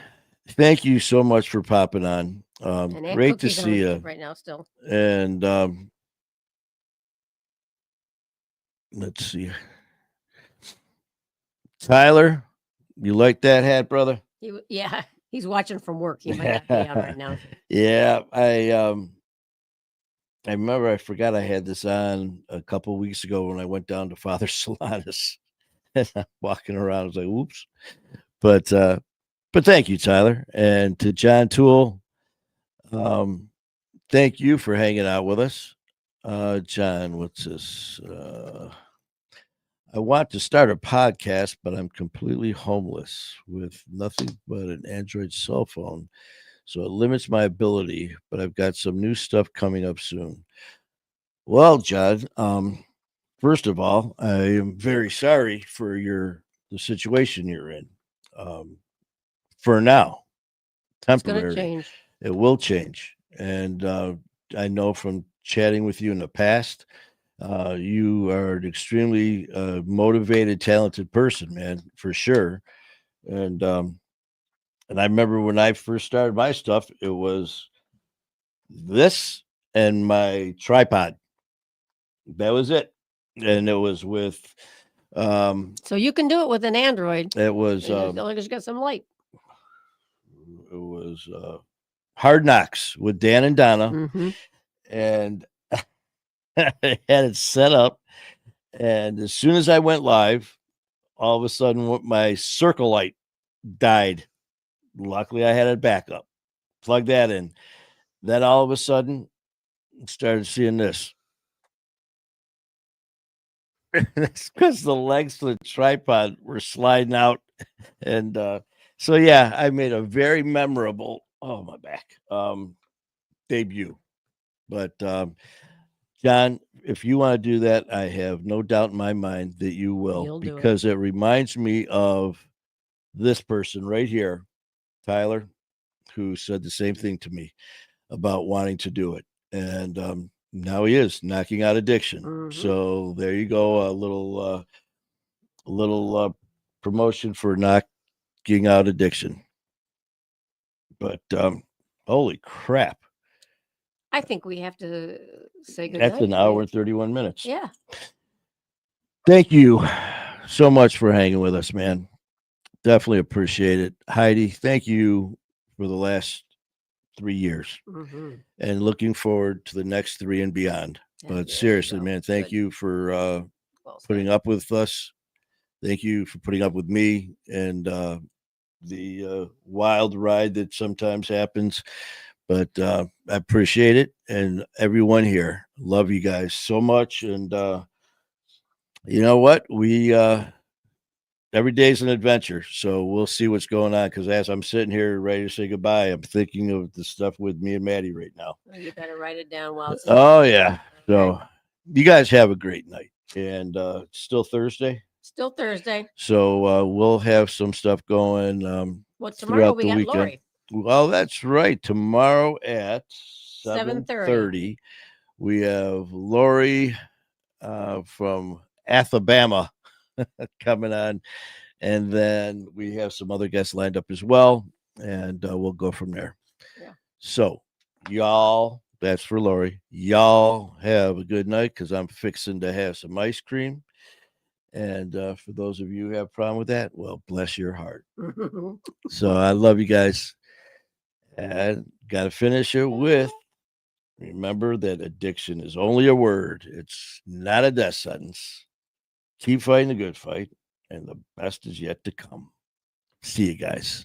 thank you so much for popping on. Great to see you right now still. And let's see. Tyler, you like that hat, brother? Yeah, he's watching from work. He might not be on right now. Yeah, I remember I forgot I had this on a couple of weeks ago when I went down to Father Solanas. And I'm walking around. I was like, oops. But thank you, Tyler. And to John Toole, thank you for hanging out with us. John, what's this? I want to start a podcast, but I'm completely homeless with nothing but an Android cell phone. So it limits my ability, but I've got some new stuff coming up soon. Well, John, first of all, I am very sorry for the situation you're in. For now, It's going to temporary. change. It will change. And I know from chatting with you in the past, you are an extremely motivated, talented person, man, for sure. And I remember when I first started my stuff, it was this and my tripod. That was it. And it was with So you can do it with an Android. it was As long as you got some light. it was Hard Knocks with Dan and Donna. Mm-hmm. And I had it set up. And as soon as I went live, all of a sudden my circle light died. Luckily, I had it back up. Plug that in. Then all of a sudden, started seeing this. It's because the legs to the tripod were sliding out. And so, yeah, I made a very memorable, my back, debut. But, John, if you want to do that, I have no doubt in my mind that you will, because it reminds me of this person right here, Tyler, who said the same thing to me about wanting to do it. And now he is knocking out addiction. Mm-hmm. So there you go. A little promotion for knocking out addiction. But holy crap. I think we have to say good night. That's an hour and 31 minutes. Yeah. Thank you so much for hanging with us, man. Definitely appreciate it. Heidi, thank you for the last 3 years. Mm-hmm. And looking forward to the next 3 and beyond. Yeah, but seriously, man, thank you for putting up with us. Thank you for putting up with me and the wild ride that sometimes happens. But I appreciate it. And everyone here, love you guys so much. And you know what? We every day's an adventure. So we'll see what's going on. Because as I'm sitting here ready to say goodbye, I'm thinking of the stuff with me and Matty right now. Well, you better write it down while it's Oh, yeah. So you guys have a great night. And still Thursday? Still Thursday. So we'll have some stuff going tomorrow we got weekend. Lori. Well, that's right. Tomorrow at 7:30, we have Lori from Alabama coming on. And then we have some other guests lined up as well. And we'll go from there. Yeah. So, y'all, that's for Lori. Y'all have a good night because I'm fixing to have some ice cream. And for those of you who have a problem with that, well, bless your heart. So I love you guys. And got to finish it with, remember that addiction is only a word. It's not a death sentence. Keep fighting the good fight, and the best is yet to come. See you guys.